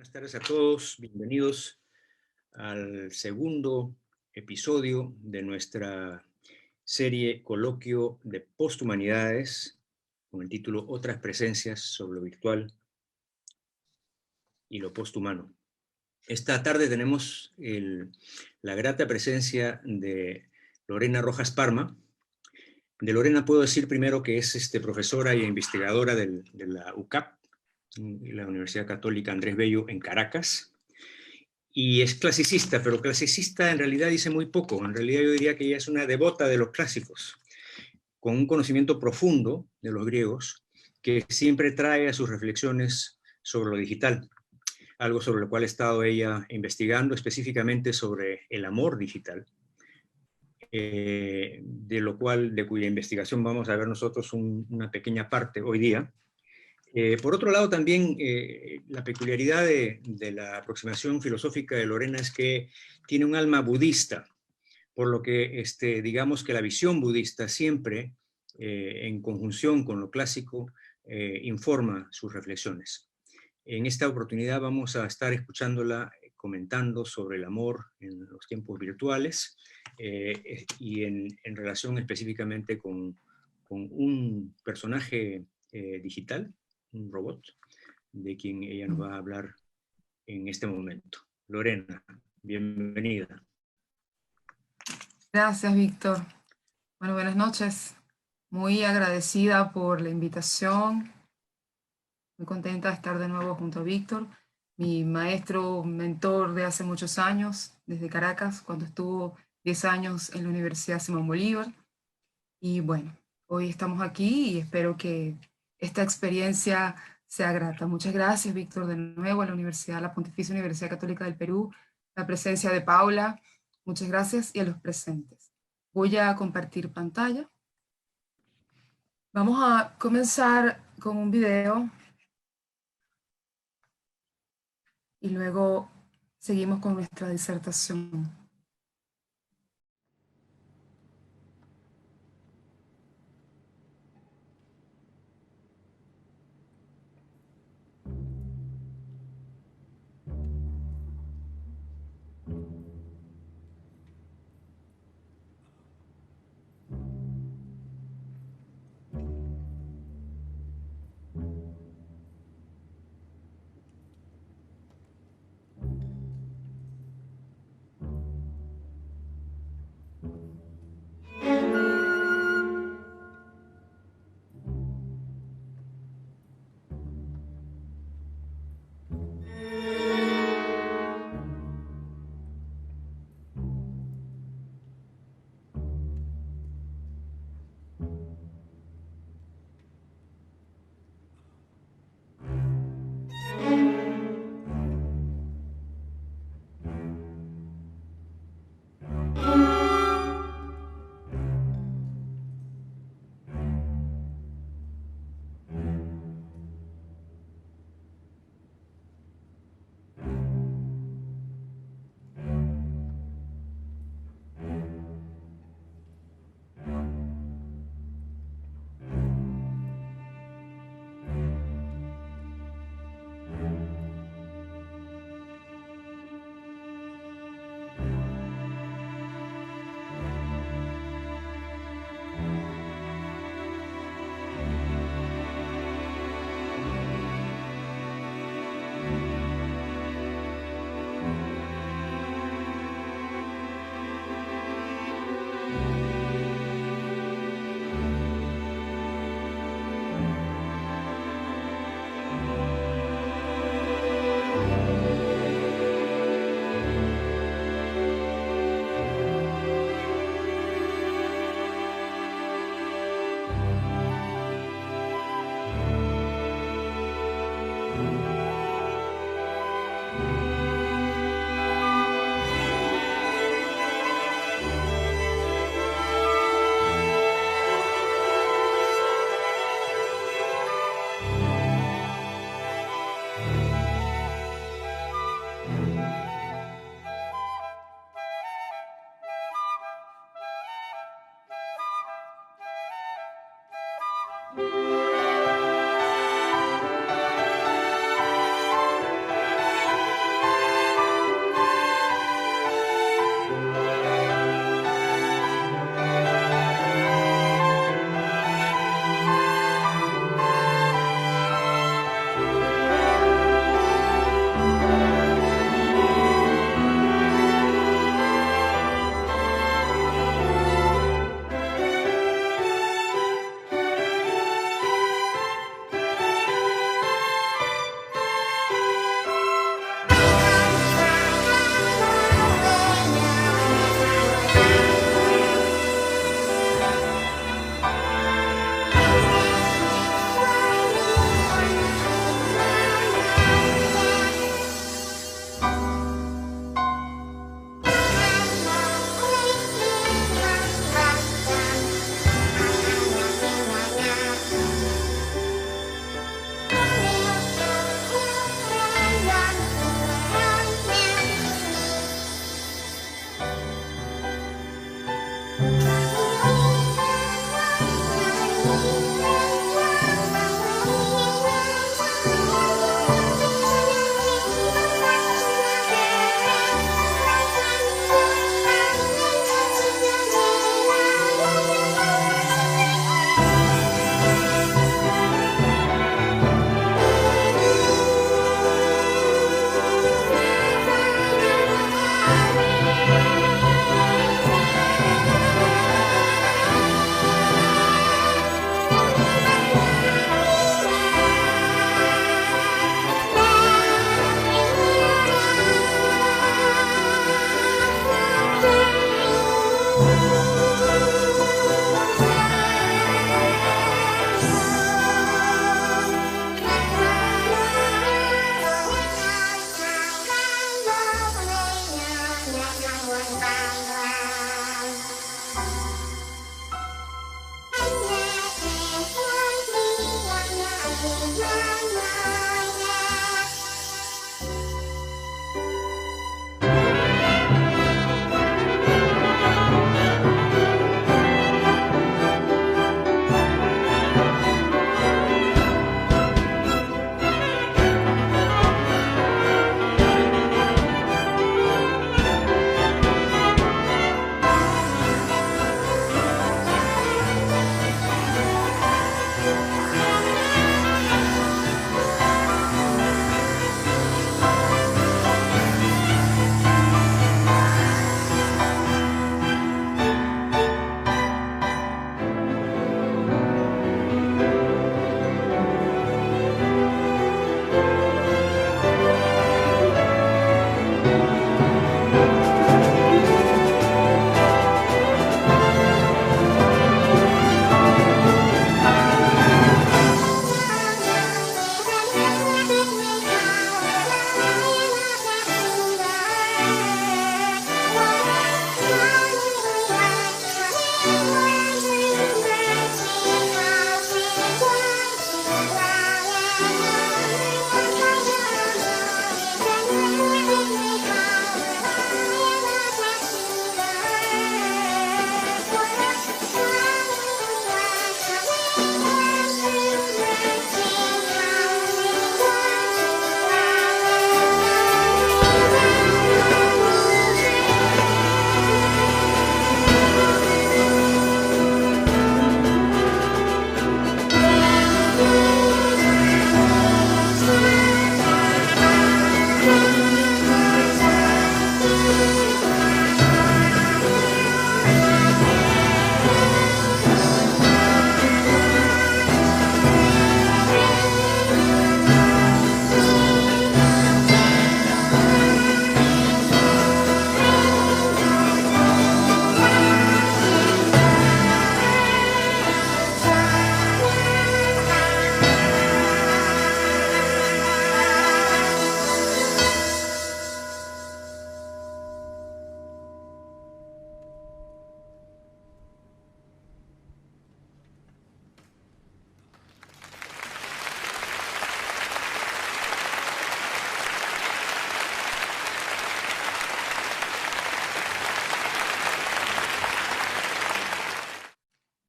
Buenas tardes a todos, bienvenidos al segundo episodio de nuestra serie Coloquio de Posthumanidades con el título Otras presencias sobre lo virtual y lo posthumano. Esta tarde tenemos la grata presencia de Lorena Rojas Parma. De Lorena puedo decir primero que es profesora e investigadora de la UCAP, la Universidad Católica Andrés Bello en Caracas, y es clasicista, pero clasicista en realidad dice muy poco. En realidad yo diría que ella es una devota de los clásicos, con un conocimiento profundo de los griegos, que siempre trae a sus reflexiones sobre lo digital, algo sobre lo cual ha estado ella investigando específicamente sobre el amor digital, de cuya investigación vamos a ver nosotros una pequeña parte hoy día. Por otro lado, también la peculiaridad de la aproximación filosófica de Lorena es que tiene un alma budista, por lo que digamos que la visión budista siempre, en conjunción con lo clásico, informa sus reflexiones. En esta oportunidad vamos a estar escuchándola comentando sobre el amor en los tiempos virtuales y en relación específicamente con un personaje digital, un robot, de quien ella nos va a hablar en este momento. Lorena, bienvenida. Gracias, Víctor. Bueno, buenas noches. Muy agradecida por la invitación. Muy contenta de estar de nuevo junto a Víctor, mi maestro, mentor de hace muchos años, desde Caracas, cuando estuvo 10 años en la Universidad Simón Bolívar. Y bueno, hoy estamos aquí y espero que esta experiencia sea grata. Muchas gracias, Víctor, de nuevo a la Pontificia Universidad Católica del Perú, la presencia de Paula. Muchas gracias y a los presentes. Voy a compartir pantalla. Vamos a comenzar con un video y luego seguimos con nuestra disertación.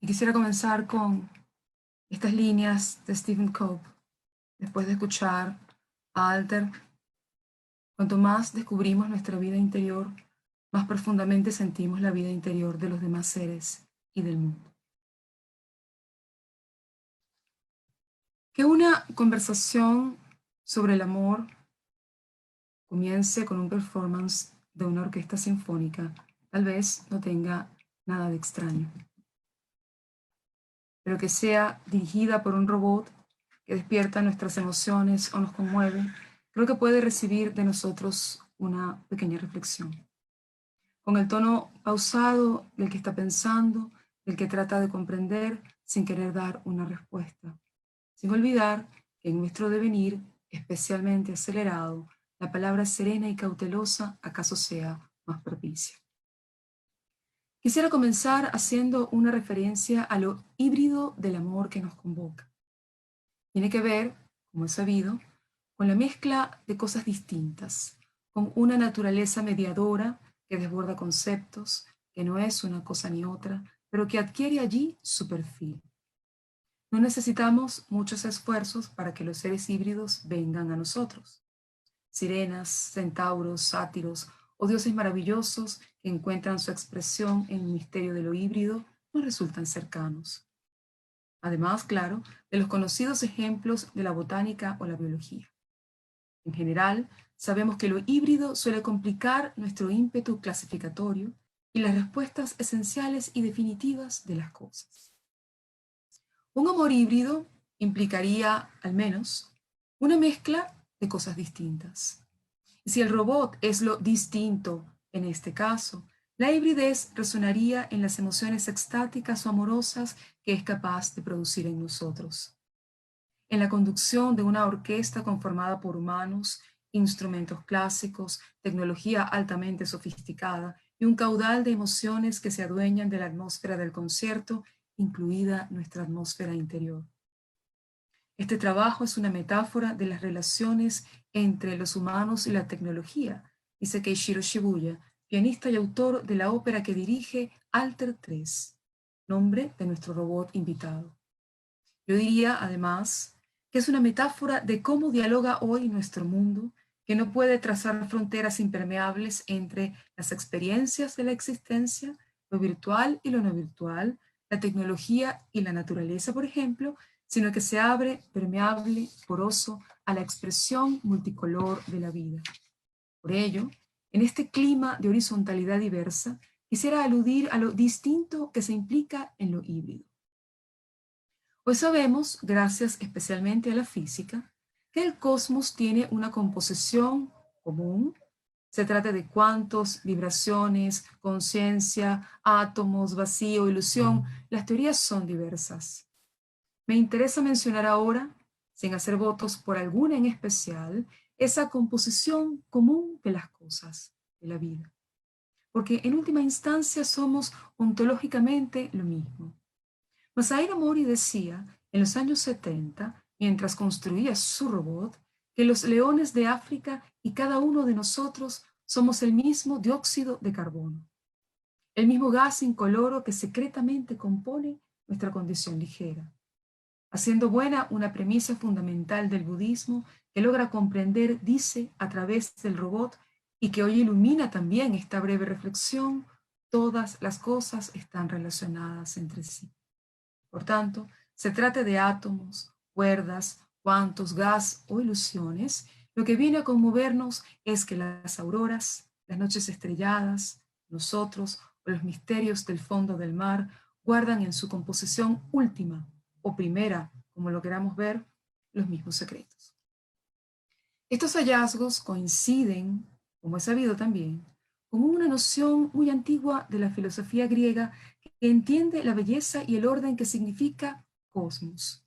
Y quisiera comenzar con estas líneas de Stephen Cope, después de escuchar a Alter. Cuanto más descubrimos nuestra vida interior, más profundamente sentimos la vida interior de los demás seres y del mundo. Que una conversación sobre el amor comience con un performance de una orquesta sinfónica, tal vez no tenga nada de extraño. Pero que sea dirigida por un robot que despierta nuestras emociones o nos conmueve, creo que puede recibir de nosotros una pequeña reflexión. Con el tono pausado del que está pensando, del que trata de comprender sin querer dar una respuesta. Sin olvidar que en nuestro devenir, especialmente acelerado, la palabra serena y cautelosa acaso sea más propicia. Quisiera comenzar haciendo una referencia a lo híbrido del amor que nos convoca. Tiene que ver, como es sabido, con la mezcla de cosas distintas, con una naturaleza mediadora que desborda conceptos, que no es una cosa ni otra, pero que adquiere allí su perfil. No necesitamos muchos esfuerzos para que los seres híbridos vengan a nosotros. Sirenas, centauros, sátiros o dioses maravillosos que encuentran su expresión en el misterio de lo híbrido nos resultan cercanos. Además, claro, de los conocidos ejemplos de la botánica o la biología. En general, sabemos que lo híbrido suele complicar nuestro ímpetu clasificatorio y las respuestas esenciales y definitivas de las cosas. Un amor híbrido implicaría, al menos, una mezcla de cosas distintas. Y si el robot es lo distinto en este caso, la hibridez resonaría en las emociones extáticas o amorosas que es capaz de producir en nosotros. En la conducción de una orquesta conformada por humanos, instrumentos clásicos, tecnología altamente sofisticada y un caudal de emociones que se adueñan de la atmósfera del concierto, incluida nuestra atmósfera interior. Este trabajo es una metáfora de las relaciones entre los humanos y la tecnología, dice Keishiro Shibuya, pianista y autor de la ópera que dirige Alter 3, nombre de nuestro robot invitado. Yo diría, además, que es una metáfora de cómo dialoga hoy nuestro mundo, que no puede trazar fronteras impermeables entre las experiencias de la existencia, lo virtual y lo no virtual, la tecnología y la naturaleza, por ejemplo, sino que se abre permeable, poroso, a la expresión multicolor de la vida. Por ello, en este clima de horizontalidad diversa, quisiera aludir a lo distinto que se implica en lo híbrido. Hoy sabemos, gracias especialmente a la física, que el cosmos tiene una composición común. Se trata de cuantos, vibraciones, conciencia, átomos, vacío, ilusión. Las teorías son diversas. Me interesa mencionar ahora, sin hacer votos por alguna en especial, esa composición común de las cosas, de la vida. Porque en última instancia somos ontológicamente lo mismo. Masairo Mori decía en los años 70, mientras construía su robot, que los leones de África y cada uno de nosotros somos el mismo dióxido de carbono, el mismo gas incoloro que secretamente compone nuestra condición ligera, haciendo buena una premisa fundamental del budismo que logra comprender, dice, a través del robot y que hoy ilumina también esta breve reflexión, todas las cosas están relacionadas entre sí. Por tanto, se trate de átomos, cuerdas, cuantos, gas o ilusiones, lo que viene a conmovernos es que las auroras, las noches estrelladas, nosotros o los misterios del fondo del mar guardan en su composición última o primera, como lo queramos ver, los mismos secretos. Estos hallazgos coinciden, como es sabido también, con una noción muy antigua de la filosofía griega que entiende la belleza y el orden que significa cosmos,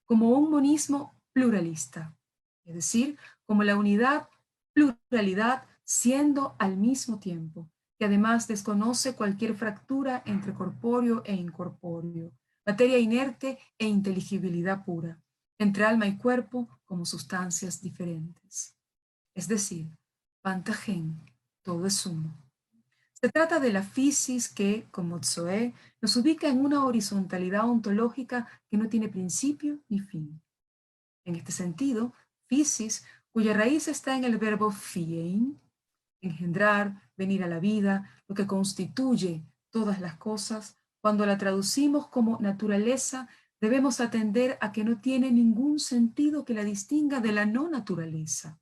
como un monismo pluralista, es decir, como la unidad, pluralidad, siendo al mismo tiempo, que además desconoce cualquier fractura entre corpóreo e incorpóreo, materia inerte e inteligibilidad pura, entre alma y cuerpo como sustancias diferentes. Es decir, Pantagen, todo es uno. Se trata de la fisis que, como Tzoé, nos ubica en una horizontalidad ontológica que no tiene principio ni fin. En este sentido, fisis, cuya raíz está en el verbo fiein, engendrar, venir a la vida, lo que constituye todas las cosas, cuando la traducimos como naturaleza, debemos atender a que no tiene ningún sentido que la distinga de la no naturaleza.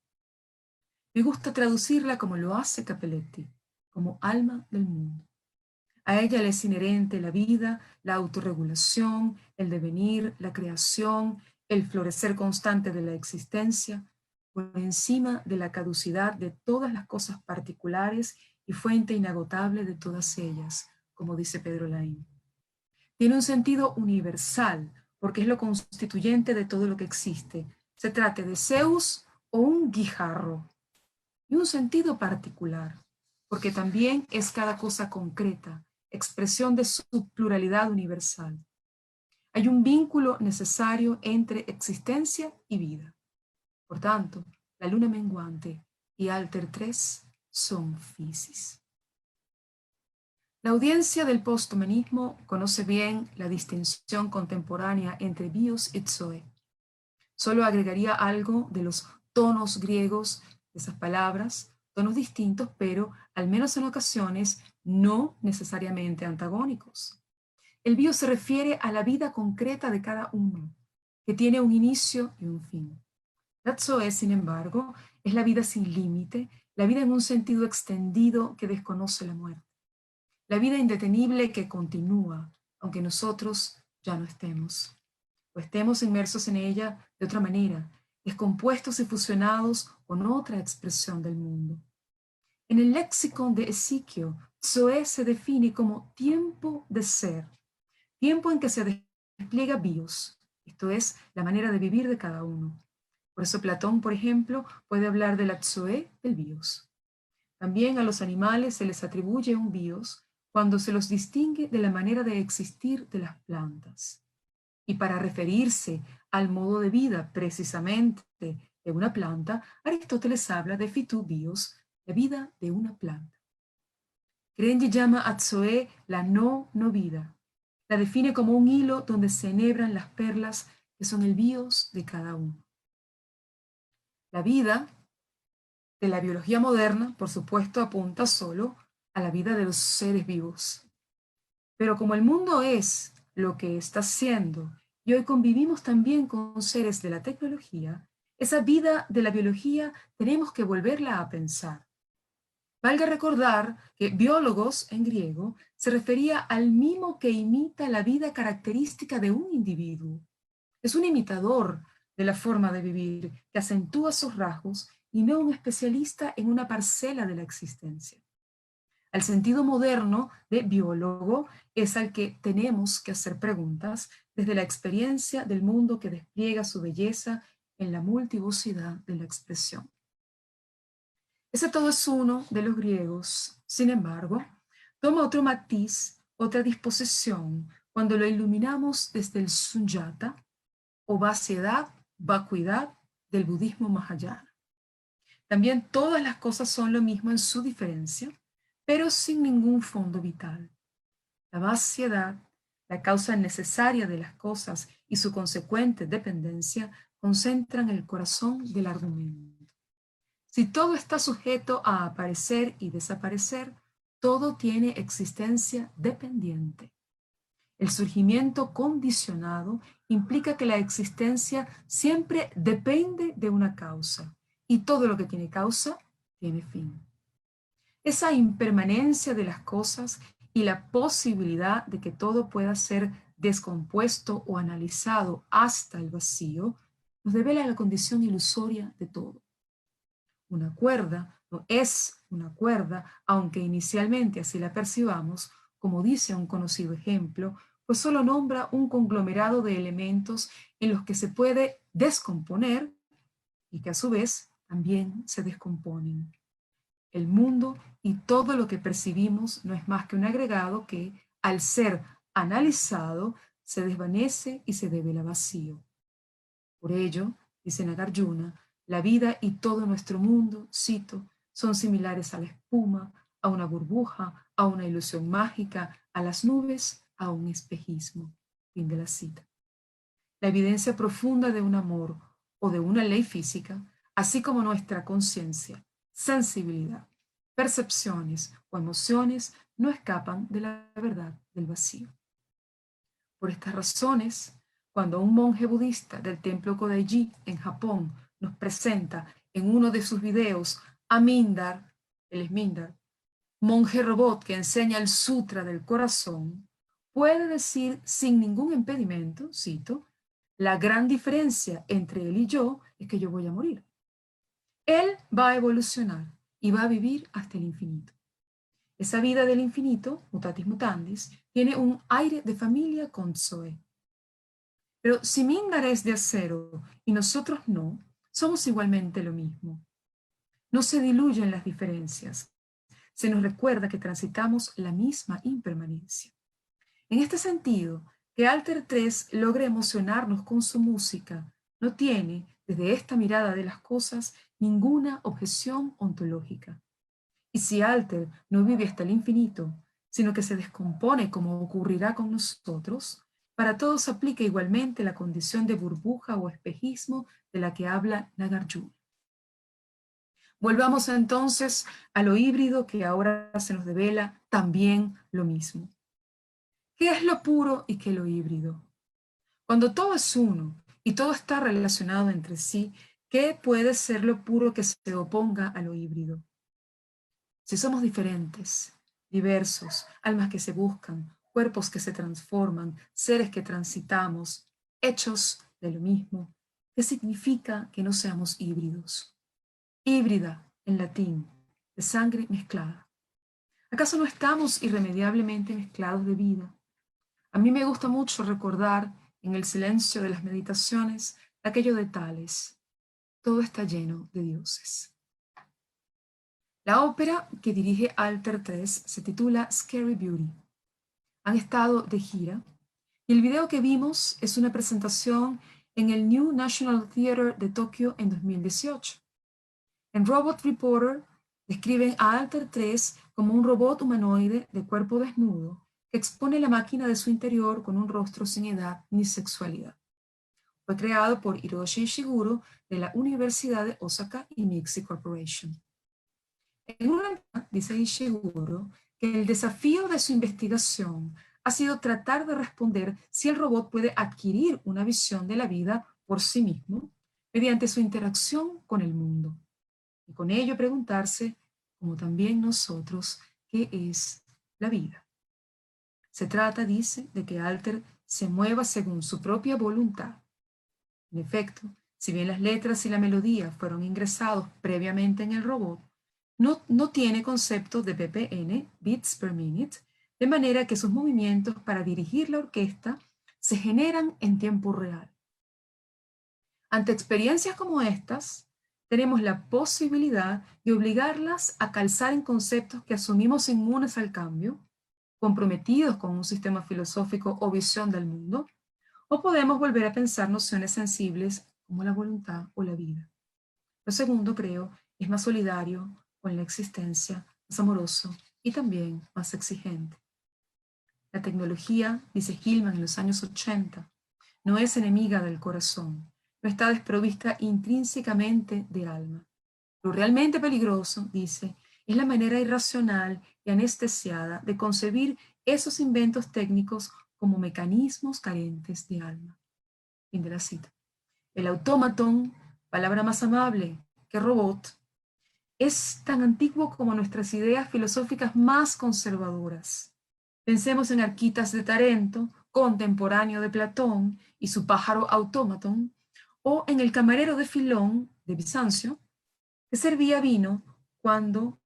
Me gusta traducirla como lo hace Capelletti, como alma del mundo. A ella le es inherente la vida, la autorregulación, el devenir, la creación, el florecer constante de la existencia, por encima de la caducidad de todas las cosas particulares y fuente inagotable de todas ellas, como dice Pedro Laín. Tiene un sentido universal, porque es lo constituyente de todo lo que existe, se trate de Zeus o un guijarro, y un sentido particular, porque también es cada cosa concreta, expresión de su pluralidad universal. Hay un vínculo necesario entre existencia y vida. Por tanto, la luna menguante y Alter 3 son fisis. La audiencia del posthumanismo conoce bien la distinción contemporánea entre bios y zoe. Solo agregaría algo de los tonos griegos de esas palabras, tonos distintos, pero al menos en ocasiones no necesariamente antagónicos. El bio se refiere a la vida concreta de cada uno, que tiene un inicio y un fin. La zoe, sin embargo, es la vida sin límite, la vida en un sentido extendido que desconoce la muerte. La vida indetenible que continúa, aunque nosotros ya no estemos, o estemos inmersos en ella de otra manera, descompuestos y fusionados con otra expresión del mundo. En el léxico de Ezequiel, Zoé se define como tiempo de ser, tiempo en que se despliega bios, esto es, la manera de vivir de cada uno. Por eso Platón, por ejemplo, puede hablar de la Zoé del bios. También a los animales se les atribuye un bios cuando se los distingue de la manera de existir de las plantas. Y para referirse al modo de vida precisamente de una planta, Aristóteles habla de phytou bios, la vida de una planta. Grenji llama a Zoé la no vida. La define como un hilo donde se enhebran las perlas que son el bios de cada uno. La vida de la biología moderna, por supuesto, apunta solo a la vida de los seres vivos. Pero como el mundo es lo que está siendo y hoy convivimos también con seres de la tecnología, esa vida de la biología tenemos que volverla a pensar. Valga recordar que biólogos en griego se refería al mimo que imita la vida característica de un individuo. Es un imitador de la forma de vivir que acentúa sus rasgos y no un especialista en una parcela de la existencia. Al sentido moderno de biólogo es al que tenemos que hacer preguntas desde la experiencia del mundo que despliega su belleza en la multivocidad de la expresión. Ese todo es uno de los griegos, sin embargo, toma otro matiz, otra disposición, cuando lo iluminamos desde el sunyata o vaciedad, vacuidad del budismo mahayana. También todas las cosas son lo mismo en su diferencia, pero sin ningún fondo vital. La vaciedad, la causa necesaria de las cosas y su consecuente dependencia concentran el corazón del argumento. Si todo está sujeto a aparecer y desaparecer, todo tiene existencia dependiente. El surgimiento condicionado implica que la existencia siempre depende de una causa, y todo lo que tiene causa tiene fin. Esa impermanencia de las cosas y la posibilidad de que todo pueda ser descompuesto o analizado hasta el vacío nos devela la condición ilusoria de todo. Una cuerda no es una cuerda, aunque inicialmente así la percibamos, como dice un conocido ejemplo, pues solo nombra un conglomerado de elementos en los que se puede descomponer y que a su vez también se descomponen. El mundo y todo lo que percibimos no es más que un agregado que, al ser analizado, se desvanece y se devela vacío. Por ello, dice Nagarjuna, la vida y todo nuestro mundo, cito, son similares a la espuma, a una burbuja, a una ilusión mágica, a las nubes, a un espejismo. Fin de la cita. La evidencia profunda de un amor o de una ley física, así como nuestra conciencia, sensibilidad, percepciones o emociones, no escapan de la verdad del vacío. Por estas razones, cuando un monje budista del templo Kodaiji en Japón nos presenta en uno de sus videos a Mindar, él es Mindar, monje robot que enseña el Sutra del Corazón, puede decir sin ningún impedimento, cito, la gran diferencia entre él y yo es que yo voy a morir. Él va a evolucionar y va a vivir hasta el infinito. Esa vida del infinito, mutatis mutandis, tiene un aire de familia con Zoe. Pero si Mindar es de acero y nosotros no, somos igualmente lo mismo. No se diluyen las diferencias. Se nos recuerda que transitamos la misma impermanencia. En este sentido, que Alter 3 logre emocionarnos con su música no tiene, desde esta mirada de las cosas, ninguna objeción ontológica. Y si Alter no vive hasta el infinito, sino que se descompone como ocurrirá con nosotros, para todos aplica igualmente la condición de burbuja o espejismo de la que habla Nagarjuna. Volvamos entonces a lo híbrido que ahora se nos devela también lo mismo. ¿Qué es lo puro y qué es lo híbrido? Cuando todo es uno y todo está relacionado entre sí, ¿qué puede ser lo puro que se oponga a lo híbrido? Si somos diferentes, diversos, almas que se buscan, cuerpos que se transforman, seres que transitamos, hechos de lo mismo, ¿qué significa que no seamos híbridos? Híbrida, en latín, de sangre mezclada. ¿Acaso no estamos irremediablemente mezclados de vida? A mí me gusta mucho recordar en el silencio de las meditaciones aquello de Tales. Todo está lleno de dioses. La ópera que dirige Alter 3 se titula Scary Beauty. Han estado de gira y el video que vimos es una presentación en el New National Theatre de Tokio en 2018. En Robot Reporter describen a Alter 3 como un robot humanoide de cuerpo desnudo que expone la máquina de su interior con un rostro sin edad ni sexualidad. Fue creado por Hiroshi Ishiguro de la Universidad de Osaka y Mixi Corporation. En una entrevista dice Ishiguro que el desafío de su investigación ha sido tratar de responder si el robot puede adquirir una visión de la vida por sí mismo mediante su interacción con el mundo. Y con ello preguntarse, como también nosotros, ¿qué es la vida? Se trata, dice, de que Alter se mueva según su propia voluntad. En efecto, si bien las letras y la melodía fueron ingresados previamente en el robot, no tiene concepto de BPM, beats per minute, de manera que sus movimientos para dirigir la orquesta se generan en tiempo real. Ante experiencias como estas, tenemos la posibilidad de obligarlas a calzar en conceptos que asumimos inmunes al cambio, comprometidos con un sistema filosófico o visión del mundo, o podemos volver a pensar nociones sensibles como la voluntad o la vida. Lo segundo, creo, es más solidario con la existencia, más amoroso y también más exigente. La tecnología, dice Hillman en los años 80, no es enemiga del corazón, no está desprovista intrínsecamente de alma. Lo realmente peligroso, dice, es la manera irracional y anestesiada de concebir esos inventos técnicos como mecanismos carentes de alma. Fin de la cita. El autómaton, palabra más amable que robot, es tan antiguo como nuestras ideas filosóficas más conservadoras. Pensemos en Arquitas de Tarento, contemporáneo de Platón, y su pájaro autómaton, o en el camarero de Filón, de Bizancio, que servía vino cuando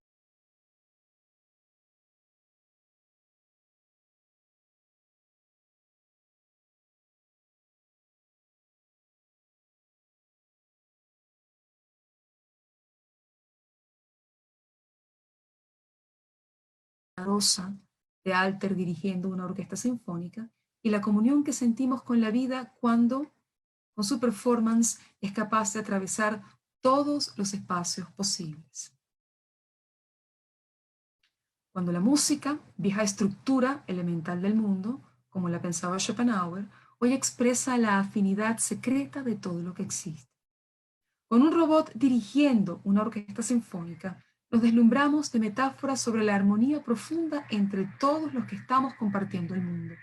Rosa de Alter dirigiendo una orquesta sinfónica y la comunión que sentimos con la vida cuando, con su performance, es capaz de atravesar todos los espacios posibles. Cuando la música, vieja estructura elemental del mundo, como la pensaba Schopenhauer, hoy expresa la afinidad secreta de todo lo que existe. Con un robot dirigiendo una orquesta sinfónica, nos deslumbramos de metáforas sobre la armonía profunda entre todos los que estamos compartiendo el mundo.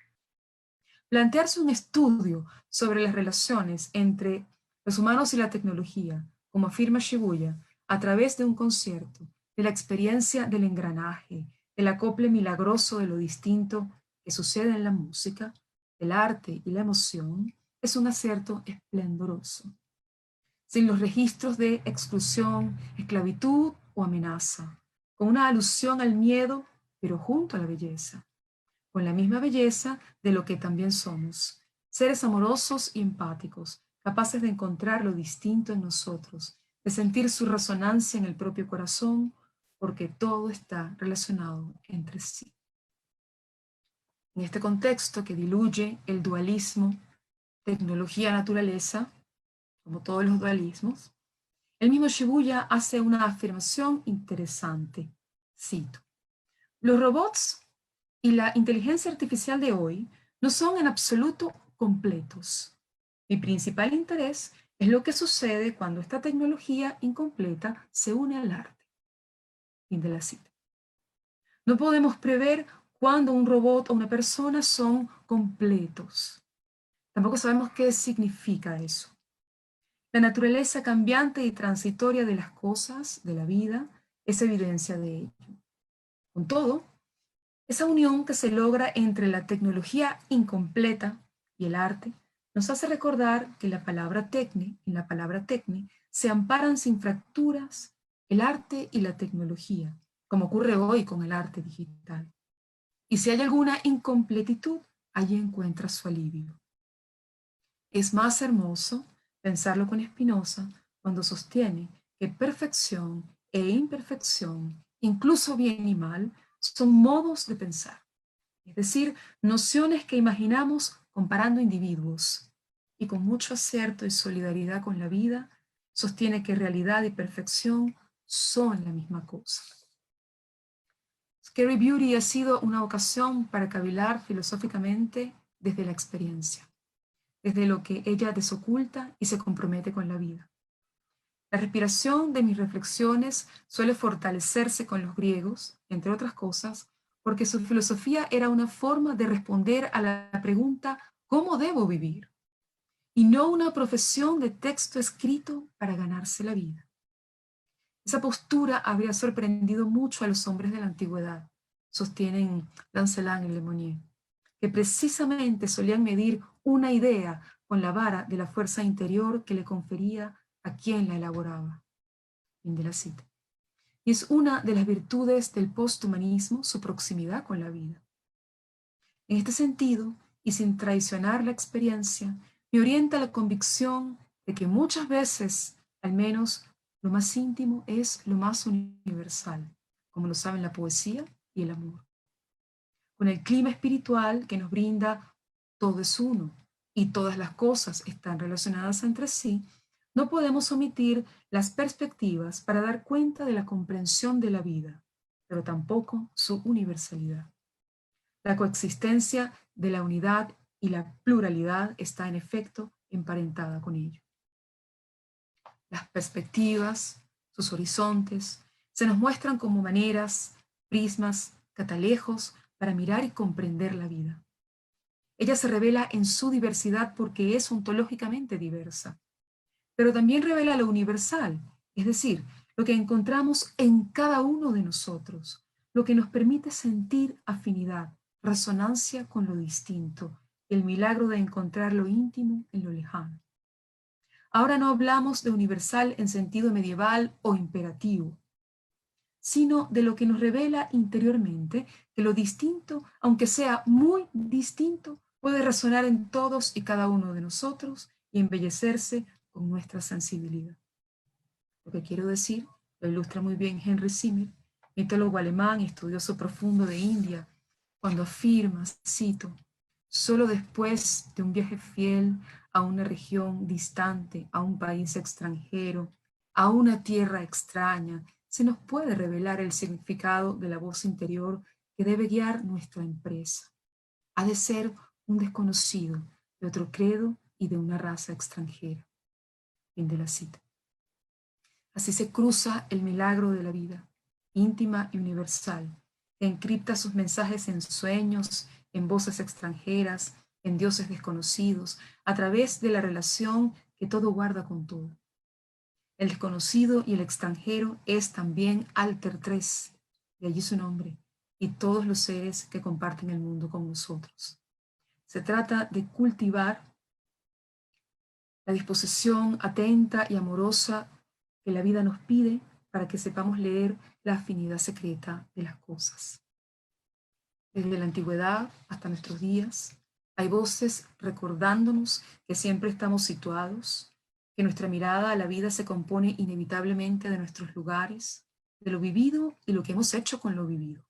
Plantearse un estudio sobre las relaciones entre los humanos y la tecnología, como afirma Shibuya, a través de un concierto, de la experiencia del engranaje, del acople milagroso de lo distinto que sucede en la música, el arte y la emoción, es un acierto esplendoroso. Sin los registros de exclusión, esclavitud o amenaza, con una alusión al miedo, pero junto a la belleza, con la misma belleza de lo que también somos, seres amorosos y empáticos, capaces de encontrar lo distinto en nosotros, de sentir su resonancia en el propio corazón, porque todo está relacionado entre sí. En este contexto que diluye el dualismo tecnología-naturaleza, como todos los dualismos, el mismo Shibuya hace una afirmación interesante. Cito: los robots y la inteligencia artificial de hoy no son en absoluto completos. Mi principal interés es lo que sucede cuando esta tecnología incompleta se une al arte. Fin de la cita. No podemos prever cuándo un robot o una persona son completos. Tampoco sabemos qué significa eso. La naturaleza cambiante y transitoria de las cosas, de la vida, es evidencia de ello. Con todo, esa unión que se logra entre la tecnología incompleta y el arte nos hace recordar que en la palabra tecne se amparan sin fracturas el arte y la tecnología, como ocurre hoy con el arte digital. Y si hay alguna incompletitud, allí encuentra su alivio. Es más hermoso pensarlo con Spinoza cuando sostiene que perfección e imperfección, incluso bien y mal, son modos de pensar, es decir, nociones que imaginamos comparando individuos, y con mucho acierto y solidaridad con la vida, sostiene que realidad y perfección son la misma cosa. Scary Beauty ha sido una ocasión para cavilar filosóficamente desde la experiencia, desde lo que ella desoculta y se compromete con la vida. La respiración de mis reflexiones suele fortalecerse con los griegos, entre otras cosas, porque su filosofía era una forma de responder a la pregunta ¿cómo debo vivir? Y no una profesión de texto escrito para ganarse la vida. Esa postura habría sorprendido mucho a los hombres de la antigüedad, sostienen Lancelin y Lemonnier, que precisamente solían medir una idea con la vara de la fuerza interior que le confería a quien la elaboraba. Fin de la cita. Y es una de las virtudes del posthumanismo su proximidad con la vida. En este sentido, y sin traicionar la experiencia, me orienta la convicción de que muchas veces, al menos, lo más íntimo es lo más universal, como lo saben la poesía y el amor. Con el clima espiritual que nos brinda todo es uno y todas las cosas están relacionadas entre sí, no podemos omitir las perspectivas para dar cuenta de la comprensión de la vida, pero tampoco su universalidad. La coexistencia de la unidad y la pluralidad está en efecto emparentada con ello. Las perspectivas, sus horizontes, se nos muestran como maneras, prismas, catalejos para mirar y comprender la vida. Ella se revela en su diversidad porque es ontológicamente diversa, pero también revela lo universal, es decir, lo que encontramos en cada uno de nosotros, lo que nos permite sentir afinidad, resonancia con lo distinto, el milagro de encontrar lo íntimo en lo lejano. Ahora no hablamos de universal en sentido medieval o imperativo, sino de lo que nos revela interiormente que lo distinto, aunque sea muy distinto, puede resonar en todos y cada uno de nosotros y embellecerse con nuestra sensibilidad. Lo que quiero decir lo ilustra muy bien Henry Zimmer, mitólogo alemán y estudioso profundo de India, cuando afirma, cito, solo después de un viaje fiel a una región distante, a un país extranjero, a una tierra extraña, se nos puede revelar el significado de la voz interior que debe guiar nuestra empresa. Ha de ser un desconocido de otro credo y de una raza extranjera. Fin de la cita. Así se cruza el milagro de la vida, íntima y universal, que encripta sus mensajes en sueños, en voces extranjeras, en dioses desconocidos, a través de la relación que todo guarda con todo. El desconocido y el extranjero es también Alter 3, de allí su nombre, y todos los seres que comparten el mundo con nosotros. Se trata de cultivar la disposición atenta y amorosa que la vida nos pide para que sepamos leer la afinidad secreta de las cosas. Desde la antigüedad hasta nuestros días, hay voces recordándonos que siempre estamos situados, que nuestra mirada a la vida se compone inevitablemente de nuestros lugares, de lo vivido y lo que hemos hecho con lo vivido.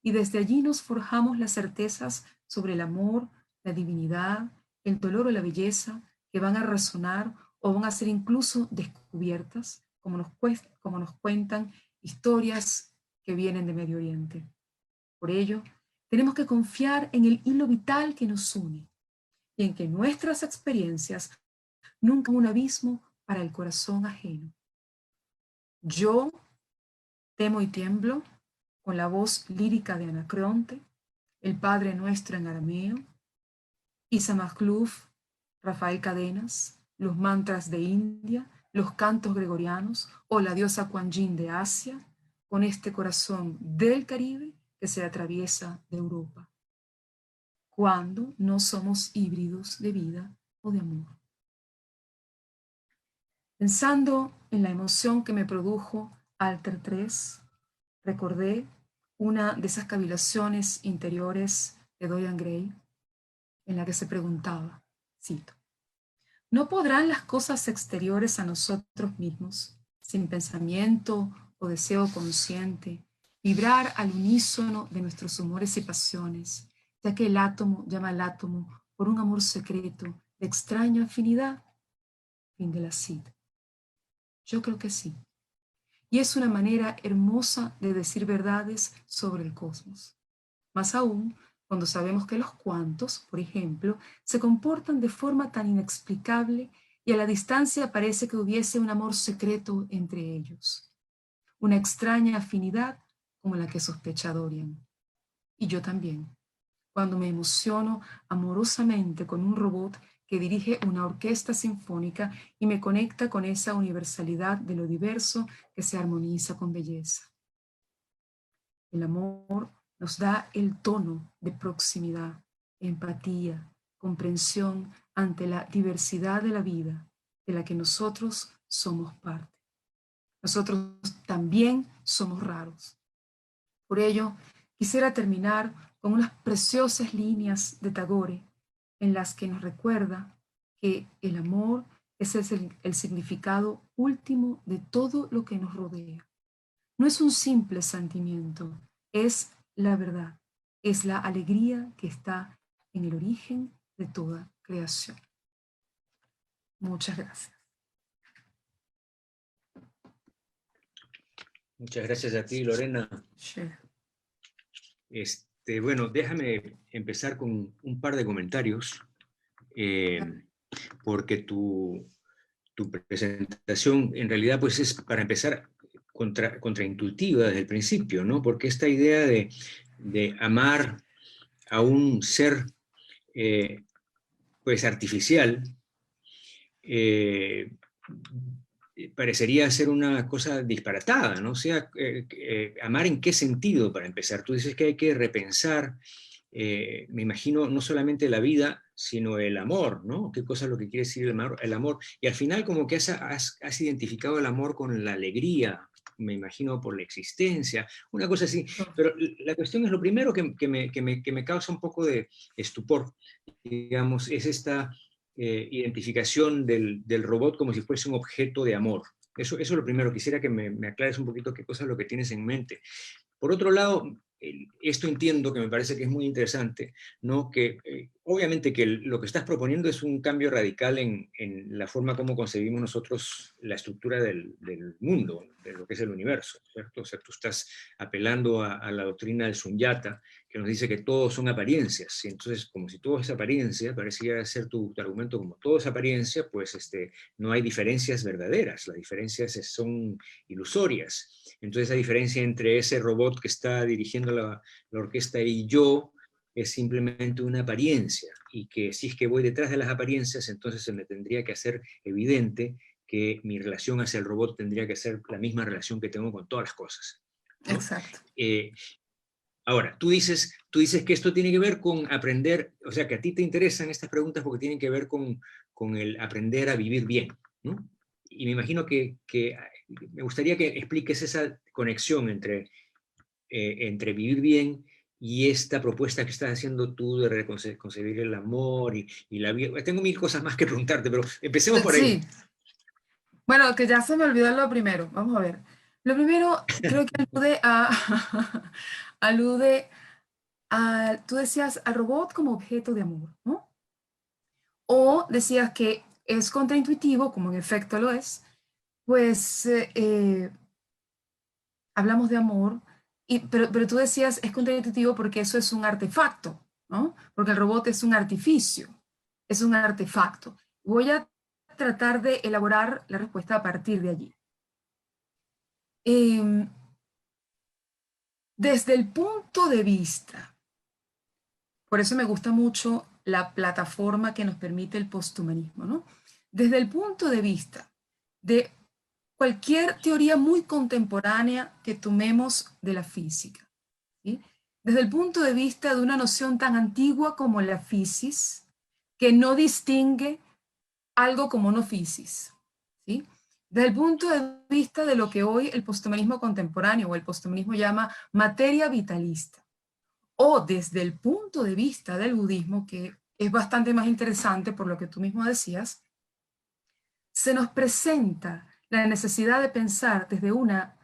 Y desde allí nos forjamos las certezas sobre el amor, la divinidad, el dolor o la belleza que van a resonar o van a ser incluso descubiertas, como nos cuentan historias que vienen de Medio Oriente. Por ello, tenemos que confiar en el hilo vital que nos une y en que nuestras experiencias nunca son un abismo para el corazón ajeno. Yo temo y tiemblo con la voz lírica de Anacreonte, el Padre Nuestro en arameo, Isa Makhlouf, Rafael Cadenas, los mantras de India, los cantos gregorianos o la diosa Kuan Yin de Asia, con este corazón del Caribe que se atraviesa de Europa. Cuando no somos híbridos de vida o de amor. Pensando en la emoción que me produjo Alter 3, recordé una de esas cavilaciones interiores de Dorian Gray, en la que se preguntaba, cito, ¿no podrán las cosas exteriores a nosotros mismos, sin pensamiento o deseo consciente, vibrar al unísono de nuestros humores y pasiones, ya que el átomo llama al átomo por un amor secreto de extraña afinidad? Fin de la cita. Yo creo que sí. Y es una manera hermosa de decir verdades sobre el cosmos. Más aún, cuando sabemos que los cuantos, por ejemplo, se comportan de forma tan inexplicable y a la distancia parece que hubiese un amor secreto entre ellos. Una extraña afinidad como la que sospecha Dorian. Y yo también, cuando me emociono amorosamente con un robot que dirige una orquesta sinfónica y me conecta con esa universalidad de lo diverso que se armoniza con belleza. El amor nos da el tono de proximidad, empatía, comprensión ante la diversidad de la vida de la que nosotros somos parte. Nosotros también somos raros. Por ello, quisiera terminar con unas preciosas líneas de Tagore en las que nos recuerda que el amor es el significado último de todo lo que nos rodea. No es un simple sentimiento, es la verdad, es la alegría que está en el origen de toda creación. Muchas gracias. Muchas gracias a ti, Lorena. Sure. Bueno, déjame empezar con un par de comentarios, porque tu presentación en realidad pues es, para empezar, contraintuitiva desde el principio, ¿no? Porque esta idea de amar a un ser pues artificial parecería ser una cosa disparatada, ¿no? O sea, amar en qué sentido, para empezar. Tú dices que hay que repensar, me imagino, no solamente la vida, sino el amor, ¿no? ¿Qué cosa es lo que quiere decir el amor? Y al final como que has identificado el amor con la alegría, me imagino, por la existencia, una cosa así. Pero la cuestión es, lo primero que me causa un poco de estupor, digamos, es esta identificación del robot como si fuese un objeto de amor. Eso es lo primero. Quisiera que me aclares un poquito qué cosa es lo que tienes en mente. Por otro lado, esto entiendo que me parece que es muy interesante, ¿no? Que obviamente que lo que estás proponiendo es un cambio radical en la forma como concebimos nosotros la estructura del mundo, de lo que es el universo, ¿cierto? O sea, tú estás apelando a la doctrina del Sunyata, que nos dice que todos son apariencias, y entonces, como si todo es apariencia, parecía ser tu argumento, como todo es apariencia, pues no hay diferencias verdaderas, las diferencias son ilusorias. Entonces, la diferencia entre ese robot que está dirigiendo la orquesta y yo, es simplemente una apariencia, y que si es que voy detrás de las apariencias, entonces se me tendría que hacer evidente que mi relación hacia el robot tendría que ser la misma relación que tengo con todas las cosas, ¿no? Exacto. Ahora, tú dices que esto tiene que ver con aprender, o sea, que a ti te interesan estas preguntas porque tienen que ver con el aprender a vivir bien, ¿no? Y me imagino que me gustaría que expliques esa conexión entre vivir bien y esta propuesta que estás haciendo tú de concebir el amor y la vida. Tengo mil cosas más que preguntarte, pero empecemos por ahí. Sí, bueno, que ya se me olvidó lo primero. Vamos a ver. Lo primero creo que alude a, alude a, tú decías al robot como objeto de amor, ¿no? O decías que es contraintuitivo, como en efecto lo es, pues hablamos de amor, pero tú decías es contraintuitivo porque eso es un artefacto, ¿no? Porque el robot es un artificio, es un artefacto. Voy a tratar de elaborar la respuesta a partir de allí. Desde el punto de vista, por eso me gusta mucho la plataforma que nos permite el posthumanismo, ¿no? Desde el punto de vista de cualquier teoría muy contemporánea que tomemos de la física, ¿sí? Desde el punto de vista de una noción tan antigua como la physis, que no distingue algo como no physis, ¿sí? Desde el punto de vista de lo que hoy el posthumanismo contemporáneo o el posthumanismo llama materia vitalista, o desde el punto de vista del budismo, que es bastante más interesante por lo que tú mismo decías, se nos presenta la necesidad de pensar desde una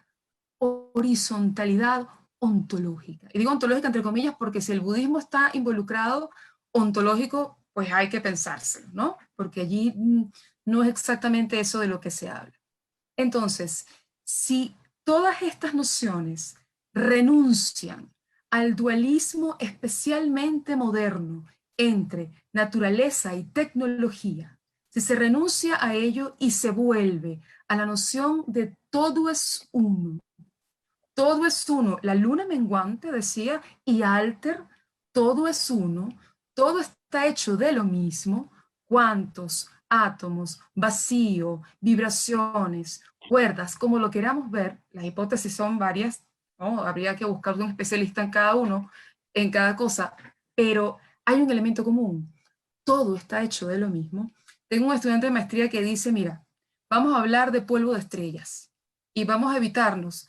horizontalidad ontológica. Y digo ontológica entre comillas porque si el budismo está involucrado, ontológico, pues hay que pensárselo, ¿no? Porque allí no es exactamente eso de lo que se habla. Entonces, si todas estas nociones renuncian al dualismo especialmente moderno entre naturaleza y tecnología, si se renuncia a ello y se vuelve a la noción de todo es uno, la luna menguante decía, y alter, todo es uno, todo está hecho de lo mismo, cuantos, átomos, vacío, vibraciones, cuerdas, como lo queramos ver, las hipótesis son varias, ¿no? Habría que buscar un especialista en cada uno, en cada cosa, pero hay un elemento común, todo está hecho de lo mismo. Tengo un estudiante de maestría que dice, mira, vamos a hablar de polvo de estrellas y vamos a evitarnos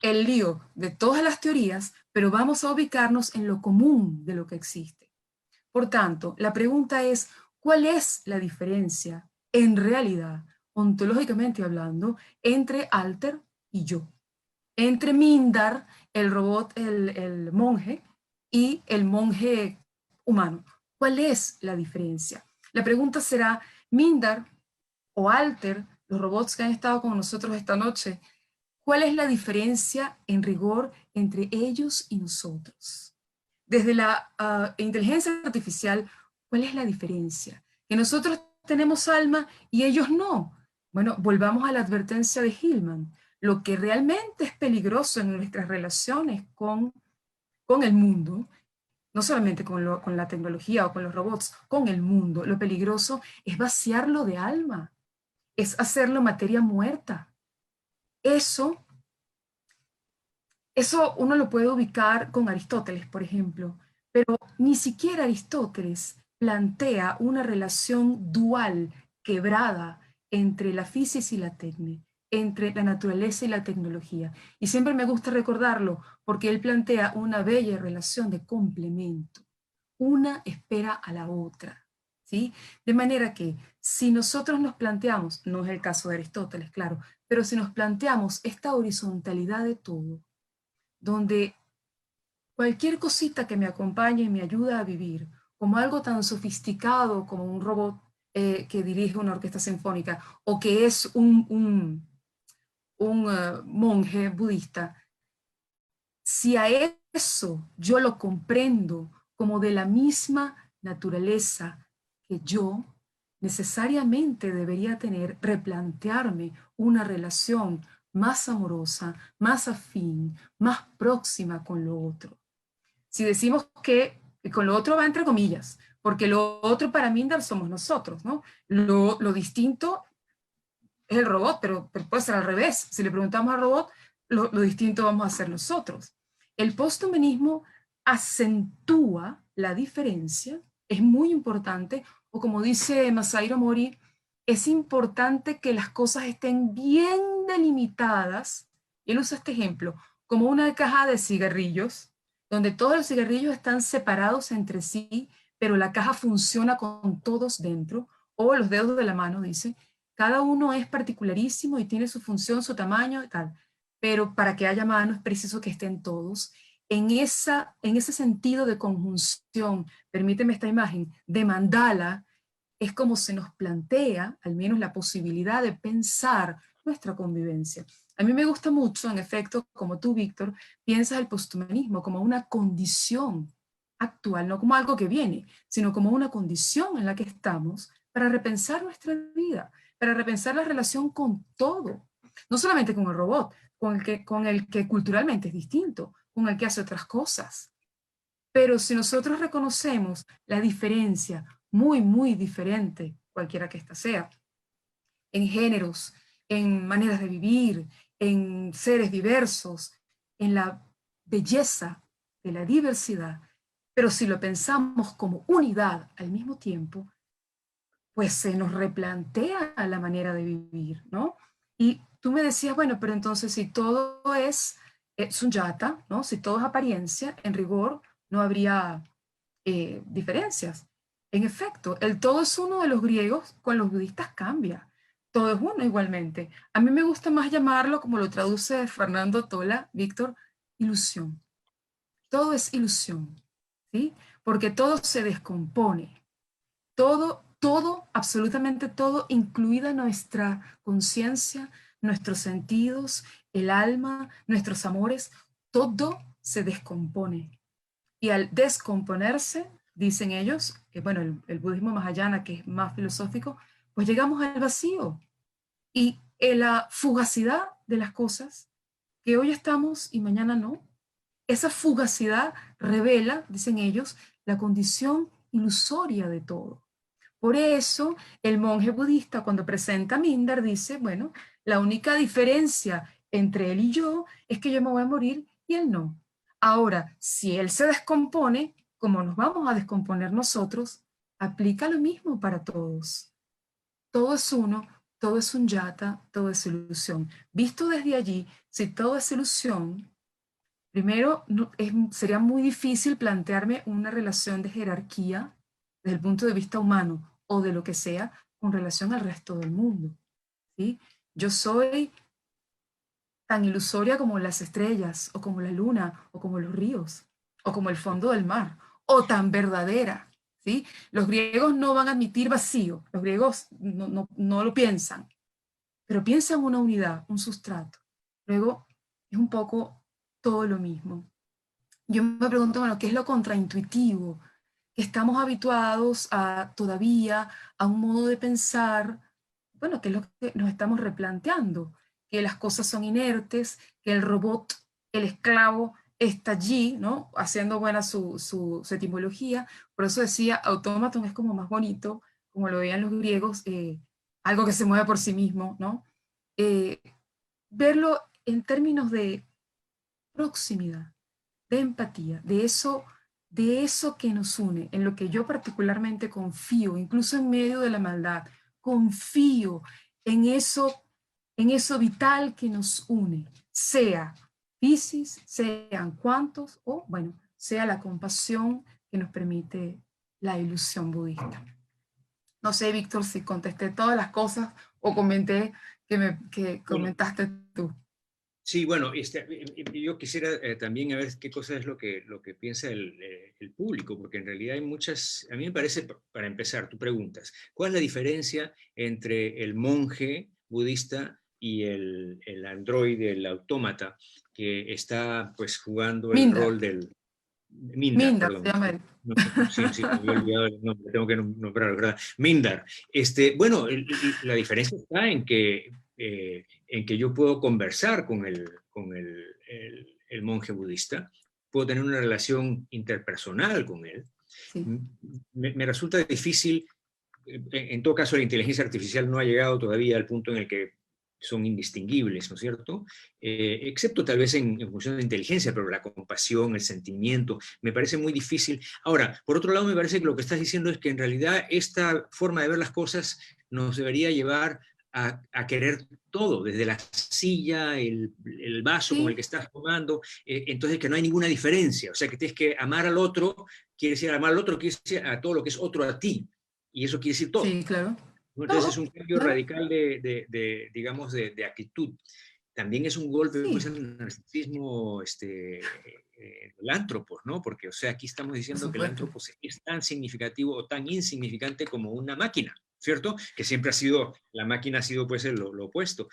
el lío de todas las teorías, pero vamos a ubicarnos en lo común de lo que existe. Por tanto, la pregunta es, ¿cuál es la diferencia en realidad, ontológicamente hablando, entre Alter y yo? Entre Mindar, el robot, el monje, y el monje humano. ¿Cuál es la diferencia? La pregunta será, Mindar o Alter, los robots que han estado con nosotros esta noche, ¿cuál es la diferencia en rigor entre ellos y nosotros? Desde la inteligencia artificial, ¿cuál es la diferencia? Que nosotros tenemos alma y ellos no. Bueno, volvamos a la advertencia de Hillman. Lo que realmente es peligroso en nuestras relaciones con el mundo, no solamente con la tecnología o con los robots, con el mundo, lo peligroso es vaciarlo de alma, es hacerlo materia muerta. Eso uno lo puede ubicar con Aristóteles, por ejemplo, pero ni siquiera Aristóteles plantea una relación dual, quebrada, entre la física y la tecne, entre la naturaleza y la tecnología. Y siempre me gusta recordarlo porque él plantea una bella relación de complemento. Una espera a la otra, ¿sí? De manera que si nosotros nos planteamos, no es el caso de Aristóteles, claro, pero si nos planteamos esta horizontalidad de todo, donde cualquier cosita que me acompañe y me ayuda a vivir, como algo tan sofisticado como un robot que dirige una orquesta sinfónica o que es un monje budista, si a eso yo lo comprendo como de la misma naturaleza que yo, necesariamente debería replantearme una relación más amorosa, más afín, más próxima con lo otro. Si decimos que con lo otro va entre comillas, porque lo otro para Mindar somos nosotros, ¿no? Lo distinto es el robot, pero puede ser al revés. Si le preguntamos al robot, lo distinto vamos a hacer nosotros. El posthumanismo acentúa la diferencia, es muy importante, o como dice Masairo Mori, es importante que las cosas estén bien delimitadas. Y él usa este ejemplo, como una caja de cigarrillos, donde todos los cigarrillos están separados entre sí, pero la caja funciona con todos dentro, o los dedos de la mano, dice, cada uno es particularísimo y tiene su función, su tamaño y tal, pero para que haya mano es preciso que estén todos. En ese sentido de conjunción, permíteme esta imagen, de mandala, es como se nos plantea, al menos la posibilidad de pensar nuestra convivencia. A mí me gusta mucho, en efecto, como tú, Víctor, piensas el posthumanismo como una condición actual, no como algo que viene, sino como una condición en la que estamos para repensar nuestra vida, para repensar la relación con todo, no solamente con el robot, con el que culturalmente es distinto, con el que hace otras cosas. Pero si nosotros reconocemos la diferencia, muy, muy diferente, cualquiera que ésta sea, en géneros, en maneras de vivir, en seres diversos, en la belleza de la diversidad, pero si lo pensamos como unidad al mismo tiempo, pues se nos replantea la manera de vivir, ¿no? Y tú me decías, bueno, pero entonces si todo es sunyata, ¿no? Si todo es apariencia, en rigor no habría diferencias. En efecto, el todo es uno de los griegos, con los budistas cambia. Todo es uno igualmente. A mí me gusta más llamarlo, como lo traduce Fernando Tola, Víctor, ilusión. Todo es ilusión, ¿sí? Porque todo se descompone. Todo, absolutamente todo, incluida nuestra conciencia, nuestros sentidos, el alma, nuestros amores, todo se descompone. Y al descomponerse, dicen ellos, que bueno, el budismo mahayana, que es más filosófico, pues llegamos al vacío. Y en la fugacidad de las cosas, que hoy estamos y mañana no, esa fugacidad revela, dicen ellos, la condición ilusoria de todo. Por eso, el monje budista, cuando presenta a Mindar, dice, bueno, la única diferencia entre él y yo es que yo me voy a morir y él no. Ahora, si él se descompone, como nos vamos a descomponer nosotros, aplica lo mismo para todos. Todo es uno, todo es un yata, todo es ilusión. Visto desde allí, si todo es ilusión, primero sería muy difícil plantearme una relación de jerarquía desde el punto de vista humano o de lo que sea con relación al resto del mundo, ¿sí? Yo soy tan ilusoria como las estrellas, o como la luna, o como los ríos, o como el fondo del mar, o tan verdadera, ¿sí? Los griegos no van a admitir vacío, los griegos no lo piensan, pero piensan una unidad, un sustrato. Luego es un poco todo lo mismo. Yo me pregunto, bueno, ¿qué es lo contraintuitivo? Que estamos habituados a todavía a un modo de pensar, bueno, que es lo que nos estamos replanteando, que las cosas son inertes, que el robot, el esclavo, está allí, ¿no? Haciendo buena su etimología. Por eso decía, autómaton es como más bonito, como lo veían los griegos, algo que se mueve por sí mismo, ¿no? Eh, Verlo en términos de proximidad, de empatía, de eso que nos une, en lo que yo particularmente confío, incluso en medio de la maldad, confío en eso vital que nos une, sea Piscis, sean cuantos, o bueno, sea la compasión que nos permite la ilusión budista. No sé, Víctor, si contesté todas las cosas o comenté que Bueno, comentaste tú. Sí, bueno, yo quisiera también a ver qué cosa es lo que piensa el público, porque en realidad hay muchas, a mí me parece, para empezar, tú preguntas, ¿cuál es la diferencia entre el monje budista y el androide, el autómata, que está pues jugando el Mindar, rol del Mindar, Mindar se perdón? llama él. Sí, sí, me había olvidado el nombre, tengo que nombrarlo, ¿verdad? Mindar. Bueno, la diferencia está en que yo puedo conversar con el monje budista, puedo tener una relación interpersonal con él. Sí, Me resulta difícil, en todo caso la inteligencia artificial no ha llegado todavía al punto en el que son indistinguibles, ¿no es cierto? Excepto tal vez en función de inteligencia, pero la compasión, el sentimiento, me parece muy difícil. Ahora, por otro lado, me parece que lo que estás diciendo es que en realidad esta forma de ver las cosas nos debería llevar a querer todo, desde la silla, el vaso con el sí, que estás tomando, entonces que no hay ninguna diferencia, o sea que tienes que amar al otro, quiere decir amar al otro, quiere decir a todo lo que es otro a ti, y eso quiere decir todo. sí, claro. ¿No? Entonces es Todo, un cambio claro. radical digamos, de actitud. También es un golpe pues, Sí, al narcisismo lántropos, ¿no? Porque, o sea, aquí estamos por diciendo que el supuesto. lántropos es tan significativo o tan insignificante como una máquina, ¿cierto? Que siempre ha sido, la máquina ha sido pues lo opuesto.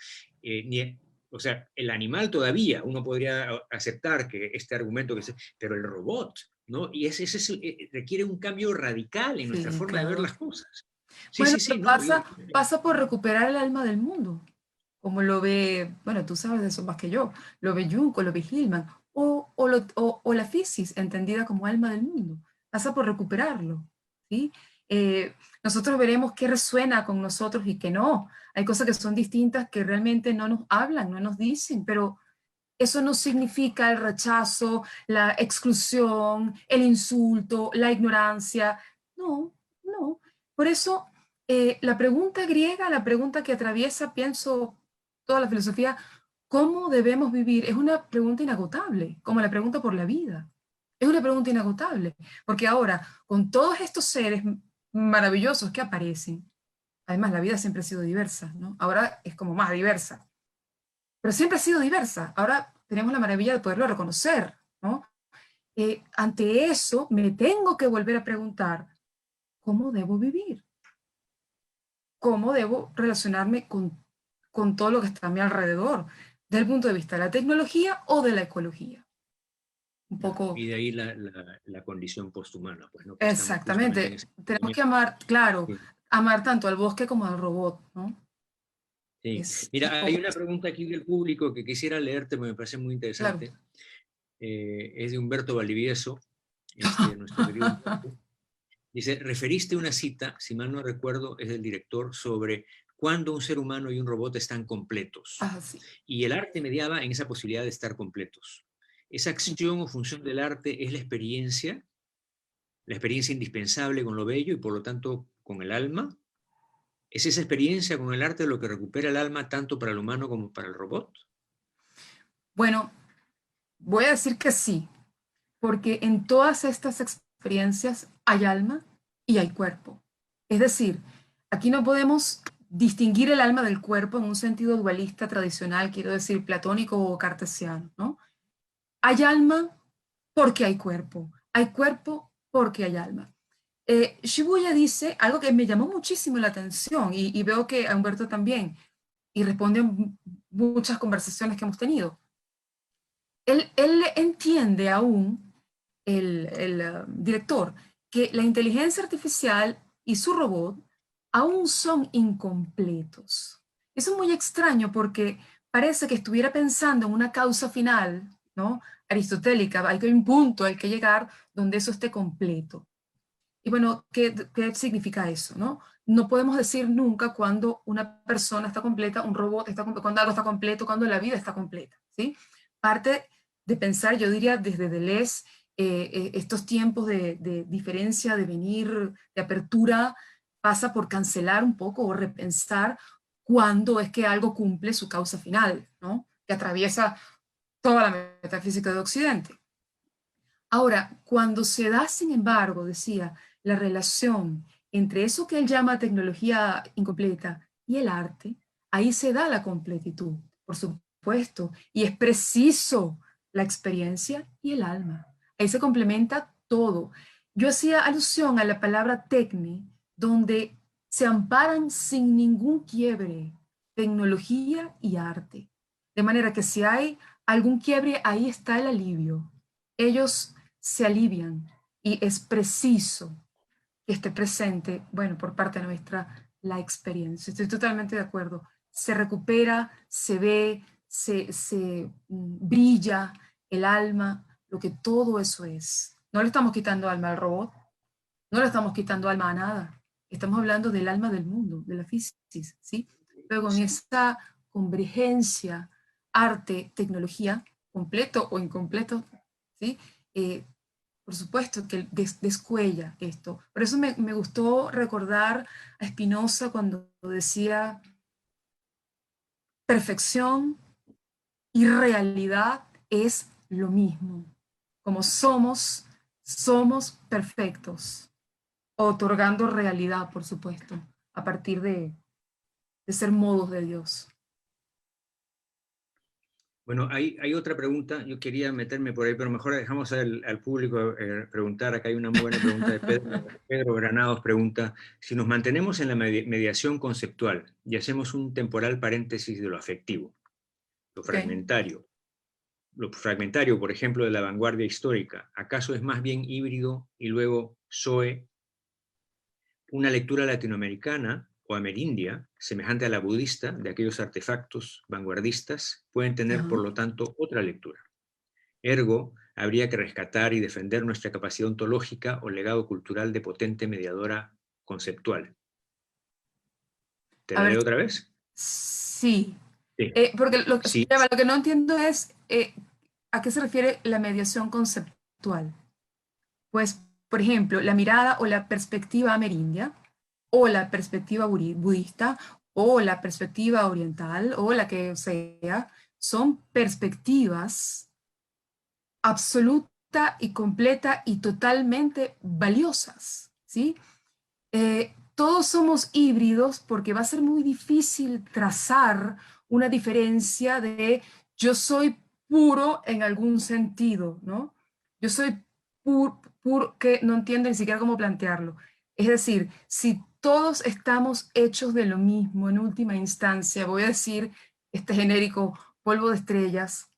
O sea, el animal todavía, uno podría aceptar que este argumento, pero el robot, ¿no? Y requiere un cambio radical en nuestra Sí, forma de ver claro. las cosas. Sí, Bueno, sí, sí, pero no. pasa por recuperar el alma del mundo, como lo ve, bueno, tú sabes de eso más que yo, lo ve Jung o lo ve Hillman, o la Fisis, entendida como alma del mundo. Pasa por recuperarlo, ¿sí? Nosotros veremos qué resuena con nosotros y qué no. Hay cosas que son distintas que realmente no nos hablan, no nos dicen, pero eso no significa el rechazo, la exclusión, el insulto, la ignorancia. No, no. Por eso, la pregunta griega, la pregunta que atraviesa, pienso, toda la filosofía, ¿cómo debemos vivir? Es una pregunta inagotable, como la pregunta por la vida. Es una pregunta inagotable, porque ahora, con todos estos seres maravillosos que aparecen, además la vida siempre ha sido diversa, ¿no? Ahora es como más diversa, pero siempre ha sido diversa. Ahora tenemos la maravilla de poderlo reconocer, ¿no? Ante eso me tengo que volver a preguntar, ¿cómo debo vivir? ¿Cómo debo relacionarme con todo lo que está a mi alrededor? Desde el punto de vista de la tecnología o de la ecología. Un poco, Y de ahí la condición posthumana, pues, ¿no? Que estamos justamente en exactamente. ese Tenemos que momento. amar, claro, Sí, amar tanto al bosque como al robot, ¿no? sí. Es un Mira, hay poco, una pregunta aquí del público que quisiera leerte, porque me parece muy claro. interesante. Es de Humberto Valdivieso, nuestro querido Humberto. Dice, referiste una cita, si mal no recuerdo, es del director, sobre cuándo un ser humano y un robot están completos. Ah, sí, Y el arte mediaba en esa posibilidad de estar completos. Esa sí. acción o función del arte es la experiencia indispensable con lo bello y por lo tanto con el alma. ¿Es esa experiencia con el arte lo que recupera el alma tanto para el humano como para el robot? Bueno, voy a decir que sí, porque en todas estas experiencias hay alma y hay cuerpo. Es decir, aquí no podemos distinguir el alma del cuerpo en un sentido dualista tradicional, quiero decir platónico o cartesiano, ¿no? Hay alma porque hay cuerpo porque hay alma. Shibuya dice algo que me llamó muchísimo la atención y veo que a Humberto también, y responde a muchas conversaciones que hemos tenido. Él entiende aún, director, que la inteligencia artificial y su robot aún son incompletos. Eso es muy extraño porque parece que estuviera pensando en una causa final, ¿no? Aristotélica, hay que un punto al que llegar donde eso esté completo. Y bueno, ¿qué significa eso, no? No podemos decir nunca cuando una persona está completa, un robot está completo, cuando algo está completo, cuando la vida está completa, ¿sí? Parte de pensar, yo diría, desde Deleuze, estos tiempos de diferencia, de venir, de apertura, pasa por cancelar un poco o repensar cuándo es que algo cumple su causa final, ¿no? Que atraviesa toda la metafísica de Occidente. Ahora, cuando se da, sin embargo, decía, la relación entre eso que él llama tecnología incompleta y el arte, ahí se da la completitud. Por supuesto, y es preciso la experiencia y el alma. Ahí se complementa todo. Yo hacía alusión a la palabra tecne, donde se amparan sin ningún quiebre tecnología y arte. De manera que si hay algún quiebre, ahí está el alivio. Ellos se alivian y es preciso que esté presente, bueno, por parte nuestra, la experiencia. Estoy totalmente de acuerdo. Se recupera, se ve, se brilla el alma, lo que todo eso es. No le estamos quitando alma al robot, no le estamos quitando alma a nada. Estamos hablando del alma del mundo, de la física, ¿sí? Pero con esa convergencia, arte, tecnología, completo o incompleto, ¿sí? Por supuesto que descuella esto. Por eso me gustó recordar a Spinoza cuando decía perfección y realidad es lo mismo. Como somos, somos perfectos, otorgando realidad, por supuesto, a partir de ser modos de Dios. Bueno, hay otra pregunta, yo quería meterme por ahí, pero mejor dejamos al público preguntar. Acá hay una muy buena pregunta de Pedro. Pedro Granados pregunta, si nos mantenemos en la mediación conceptual y hacemos un temporal paréntesis de lo afectivo, lo fragmentario, por ejemplo, de la vanguardia histórica, ¿acaso es más bien híbrido y luego Zoe, una lectura latinoamericana o amerindia, semejante a la budista, de aquellos artefactos vanguardistas, pueden tener, por lo tanto, otra lectura? Ergo, habría que rescatar y defender nuestra capacidad ontológica o legado cultural de potente mediadora conceptual. ¿Te la leo otra vez? Sí. Sí. Porque lo Sí. que no entiendo es a qué se refiere la mediación conceptual. Pues, por ejemplo, la mirada o la perspectiva amerindia, o la perspectiva budista, o la perspectiva oriental, o la que sea, son perspectivas absoluta y completa y totalmente valiosas, ¿sí? Todos somos híbridos porque va a ser muy difícil trazar una diferencia de yo soy puro en algún sentido, ¿no? Yo soy puro, que no entiendo ni siquiera cómo plantearlo. Es decir, si todos estamos hechos de lo mismo en última instancia, voy a decir este genérico polvo de estrellas,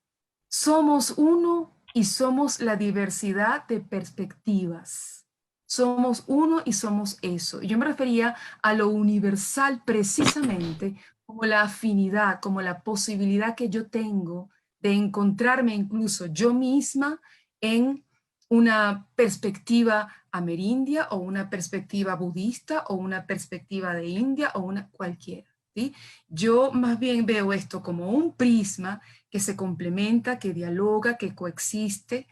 somos uno y somos la diversidad de perspectivas. Somos uno y somos eso. Yo me refería a lo universal precisamente como la afinidad, como la posibilidad que yo tengo de encontrarme incluso yo misma en una perspectiva amerindia o una perspectiva budista o una perspectiva de India o una cualquiera. ¿sí? Yo más bien veo esto como un prisma que se complementa, que dialoga, que coexiste,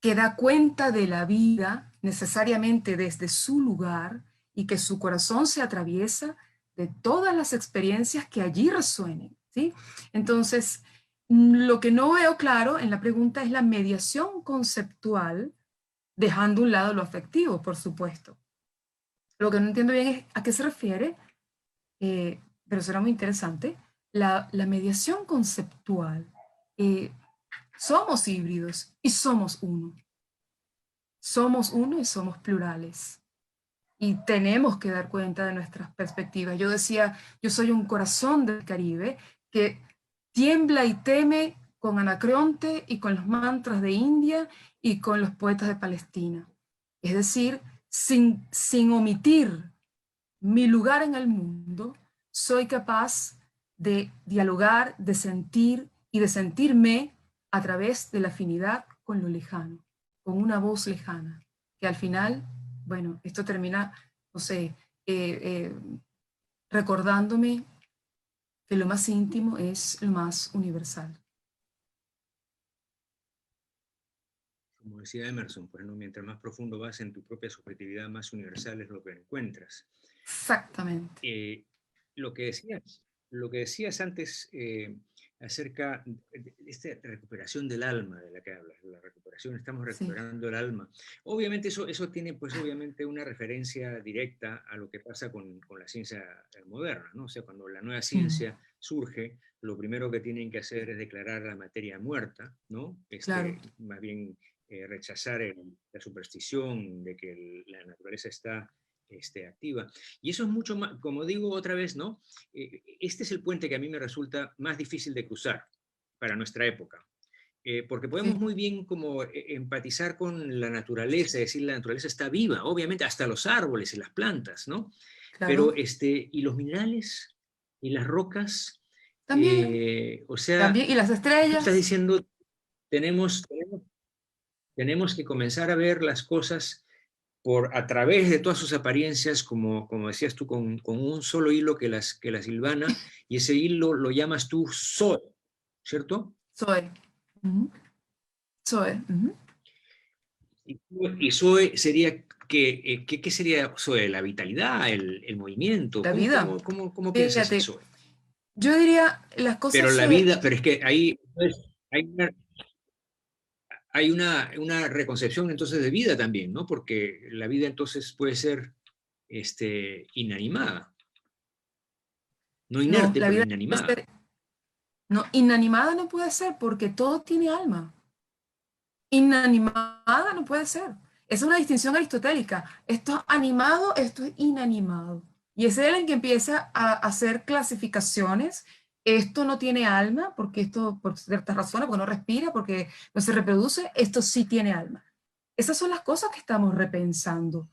que da cuenta de la vida necesariamente desde su lugar y que su corazón se atraviesa de todas las experiencias que allí resuenen. ¿sí? Entonces, lo que no veo claro en la pregunta es la mediación conceptual, dejando a un lado lo afectivo, por supuesto. Lo que no entiendo bien es a qué se refiere, pero será muy interesante, la mediación conceptual. Somos híbridos y somos uno. Somos uno y somos plurales. Y tenemos que dar cuenta de nuestras perspectivas. Yo decía, yo soy un corazón del Caribe que tiembla y teme con Anacreonte y con los mantras de India y con los poetas de Palestina. Es decir, sin omitir mi lugar en el mundo, soy capaz de dialogar, de sentir y de sentirme a través de la afinidad con lo lejano, con una voz lejana, que al final, bueno, esto termina, no sé, recordándome que lo más íntimo es lo más universal. Como decía Emerson, pues, ¿no? Mientras más profundo vas en tu propia subjetividad, más universal es lo que encuentras. Exactamente. Lo que decías antes acerca de esta recuperación del alma de la que hablas, la recuperación, estamos Sí, recuperando el alma. Obviamente eso tiene pues obviamente una referencia directa a lo que pasa con la ciencia moderna, ¿no? O sea, cuando la nueva ciencia surge, lo primero que tienen que hacer es declarar la materia muerta, ¿no? claro. Más bien rechazar la superstición de que la naturaleza está activa. Y eso es mucho más, como digo otra vez, ¿no? Este es el puente que a mí me resulta más difícil de cruzar para nuestra época. Porque podemos Sí, muy bien como empatizar con la naturaleza, es decir, la naturaleza está viva, obviamente hasta los árboles y las plantas, ¿no? claro. Pero, ¿y los minerales? ¿Y las rocas? También, O sea, también. Y las tú estás estrellas. diciendo, tenemos, tenemos, tenemos que comenzar a ver las cosas a través de todas sus apariencias, como decías tú, con un solo hilo que las hilvana, y ese hilo lo llamas tú Zoe, ¿cierto? Zoe. Ujú. Zoe. Ujú. Y Zoe sería, ¿qué sería Zoe? ¿La vitalidad, el movimiento? La vida. Cómo piensas en Fíjate, Zoe? yo diría las cosas Pero la se... vida, pero es que ahí pues, hay una, una reconcepción entonces de vida también, ¿no? Porque la vida entonces puede ser inanimada, no No, inerte, la pero vida puede inanimada. ser... No, inanimada no puede ser porque todo tiene alma. Inanimada no puede ser. Esa es una distinción aristotélica. Esto es animado, esto es inanimado. Y es él el que empieza a hacer clasificaciones. Esto no tiene alma, porque esto, por ciertas razones, porque no respira, porque no se reproduce, esto sí tiene alma. Esas son las cosas que estamos repensando,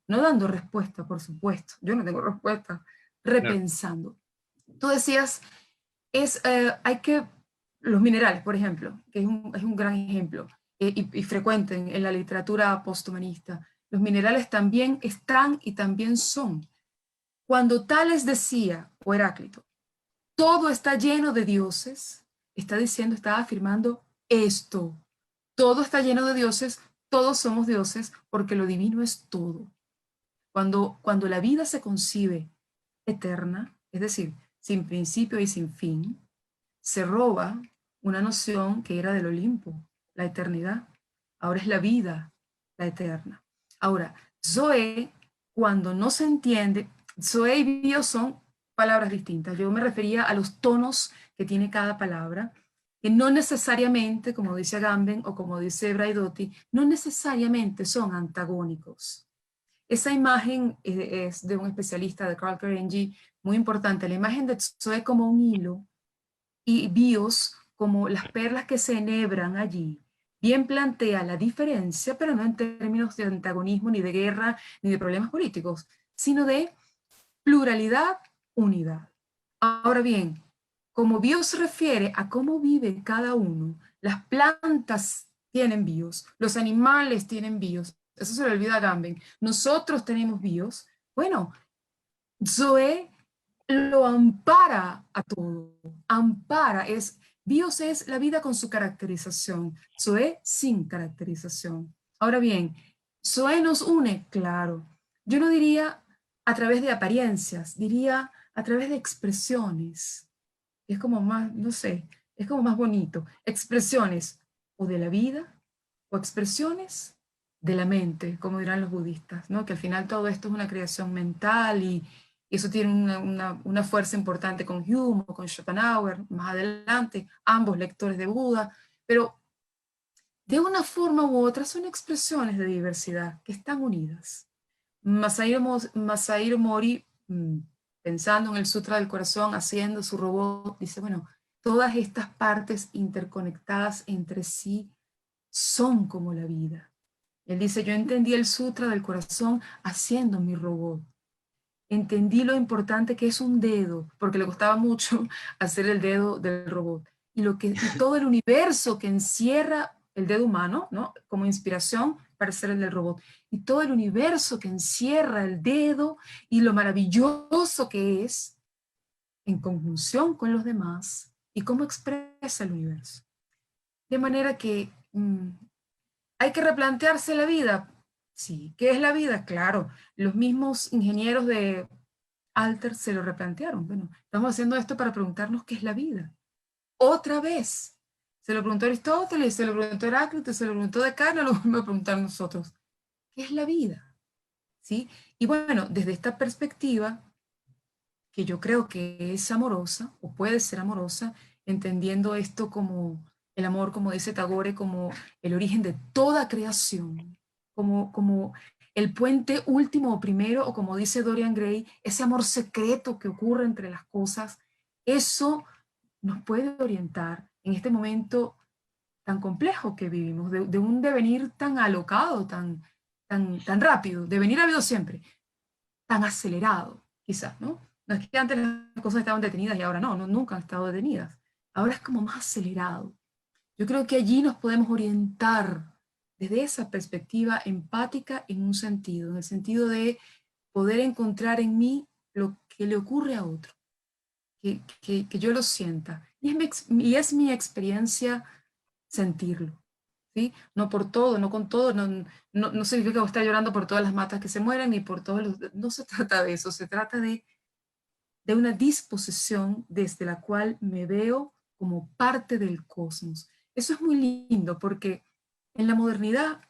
no dando respuesta, por supuesto. Yo no tengo respuesta, Claro. repensando. Tú decías, hay que, los minerales, por ejemplo, que es un gran ejemplo y frecuente en la literatura posthumanista, los minerales también están y también son. Cuando Tales decía, o Heráclito, todo está lleno de dioses, está diciendo, está afirmando esto. Todo está lleno de dioses, todos somos dioses, porque lo divino es todo. Cuando la vida se concibe eterna, es decir, sin principio y sin fin, se roba una noción que era del Olimpo, la eternidad. Ahora es la vida, la eterna. Ahora, Zoe, cuando no se entiende, Zoe y bio son palabras distintas. Yo me refería a los tonos que tiene cada palabra, que no necesariamente, como dice Agamben o como dice Braidotti, no necesariamente son antagónicos. Esa imagen es de un especialista de Carl Kerenji, muy importante. La imagen de Zoe como un hilo y bios como las perlas que se enhebran allí, bien plantea la diferencia, pero no en términos de antagonismo, ni de guerra, ni de problemas políticos, sino de pluralidad, unidad. Ahora bien, como bios se refiere a cómo vive cada uno, las plantas tienen bios, los animales tienen bios, eso se le olvida a Gamben, nosotros tenemos bios, bueno, Zoe lo ampara a todo, ampara, Bios es la vida con su caracterización, Zoe sin caracterización. Ahora bien, Zoe nos une, claro. Yo no diría a través de apariencias, diría a través de expresiones. Es como más, no sé, es como más bonito. Expresiones o de la vida o expresiones de la mente, como dirán los budistas, ¿no? Que al final todo esto es una creación mental y eso tiene una fuerza importante con Hume o con Schopenhauer, más adelante, ambos lectores de Buda, pero de una forma u otra son expresiones de diversidad que están unidas. Masahiro Mori, pensando en el Sutra del Corazón, haciendo su robot, dice, bueno, todas estas partes interconectadas entre sí son como la vida. Él dice, yo entendí el Sutra del Corazón haciendo mi robot. Entendí lo importante que es un dedo, porque le costaba mucho hacer el dedo del robot. Y todo el universo que encierra el dedo humano, ¿no? Como inspiración para hacer el del robot. Y todo el universo que encierra el dedo y lo maravilloso que es en conjunción con los demás y cómo expresa el universo. De manera que hay que replantearse la vida. Sí, ¿qué es la vida? Claro, los mismos ingenieros de Alter se lo replantearon. Bueno, estamos haciendo esto para preguntarnos qué es la vida. otra vez. Se lo preguntó Aristóteles, se lo preguntó Heráclito, se lo preguntó Descartes, lo vamos a preguntar nosotros. ¿Qué es la vida? ¿Sí? Y bueno, desde esta perspectiva, que yo creo que es amorosa, o puede ser amorosa, entendiendo esto como el amor, como dice Tagore, como el origen de toda creación, como el puente último o primero, o como dice Dorian Gray, ese amor secreto que ocurre entre las cosas, eso nos puede orientar en este momento tan complejo que vivimos, de un devenir tan alocado, tan rápido. Devenir ha habido siempre, tan acelerado, quizás, ¿no? No es que antes las cosas estaban detenidas y ahora no, nunca han estado detenidas. Ahora es como más acelerado. Yo creo que allí nos podemos orientar desde esa perspectiva empática en un sentido, en el sentido de poder encontrar en mí lo que le ocurre a otro, que yo lo sienta. Y es mi experiencia sentirlo, ¿sí? No por todo, no con todo, no significa que estar llorando por todas las matas que se mueren, ni por todos los... No se trata de eso, se trata de una disposición desde la cual me veo como parte del cosmos. Eso es muy lindo porque en la modernidad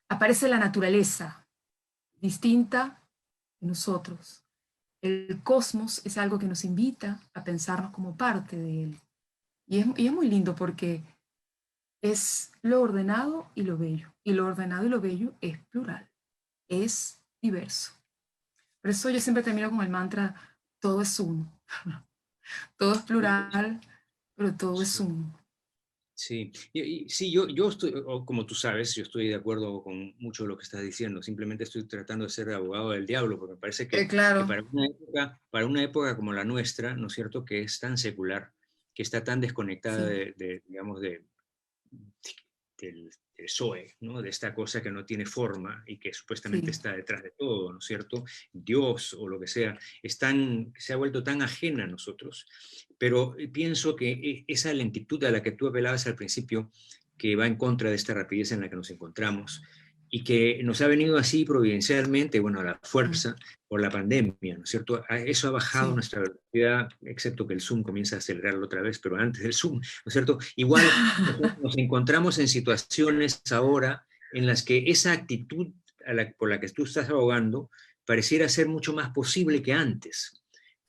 aparece la naturaleza distinta de nosotros. El cosmos es algo que nos invita a pensarnos como parte de él. Y es muy lindo porque es lo ordenado y lo bello. Y lo ordenado y lo bello es plural, es diverso. Por eso yo siempre termino con el mantra, todo es uno. Todo es plural, pero todo es Sí. uno. Sí, sí, yo estoy, como tú sabes, yo estoy de acuerdo con mucho de lo que estás diciendo. Simplemente estoy tratando de ser abogado del diablo, porque me parece que Claro, para una época como la nuestra, ¿no es cierto?, que es tan secular, que está tan desconectada sí, digamos, del PSOE, ¿no?, de esta cosa que no tiene forma y que supuestamente sí, está detrás de todo, ¿no es cierto? Dios o lo que sea, se ha vuelto tan ajena a nosotros, pero pienso que esa lentitud a la que tú apelabas al principio, que va en contra de esta rapidez en la que nos encontramos, y que nos ha venido así providencialmente, bueno, a la mm, fuerza, por la pandemia, ¿no es cierto? Eso ha bajado sí. nuestra velocidad, excepto que el Zoom comienza a acelerarlo otra vez, pero antes del Zoom, ¿no es cierto? Igual nos encontramos en situaciones ahora en las que esa actitud por la que tú estás abogando pareciera ser mucho más posible que antes,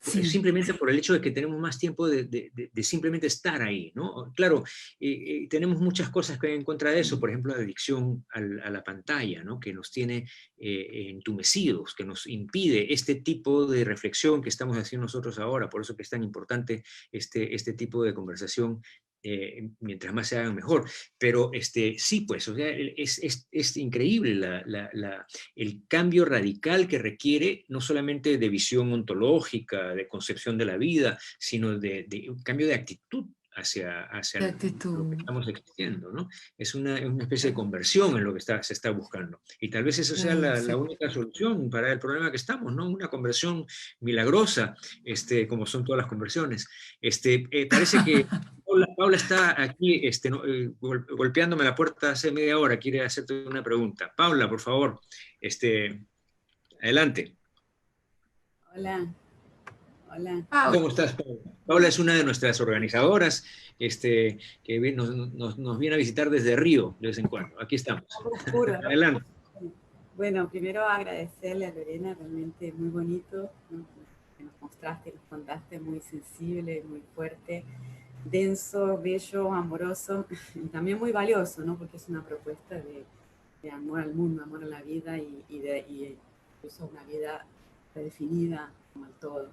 Sí, simplemente por el hecho de que tenemos más tiempo de simplemente estar ahí, ¿no? Claro, tenemos muchas cosas que hay en contra de eso, por ejemplo, la adicción a la pantalla, ¿no?, que nos tiene entumecidos, que nos impide este tipo de reflexión que estamos haciendo nosotros ahora, por eso que es tan importante este tipo de conversación, mientras más se hagan mejor. Pero sí, pues, o sea, es increíble el cambio radical que requiere, no solamente de visión ontológica, de concepción de la vida, sino de un cambio de actitud hacia de lo que actitud. estamos existiendo, ¿no? Es una especie de conversión en lo que se está buscando. Y tal vez eso sea la Sí. única solución para el problema que estamos, ¿no? Una conversión milagrosa, como son todas las conversiones. Parece que Paula está aquí golpeándome la puerta hace media hora, quiere hacerte una pregunta. Paula, por favor, adelante. Hola, hola. Paula, ¿Cómo estás, Paula? Paula es una de nuestras organizadoras, que nos viene a visitar desde Río de vez en cuando. Aquí estamos. Rojo oscuro, rojo Adelante. oscuro. Bueno, primero agradecerle a Lorena, realmente muy bonito, ¿no?, que nos mostraste, nos contaste, muy sensible, muy fuerte, denso, bello, amoroso, y también muy valioso, ¿no?, porque es una propuesta de amor al mundo, amor a la vida y incluso una vida redefinida como el todo.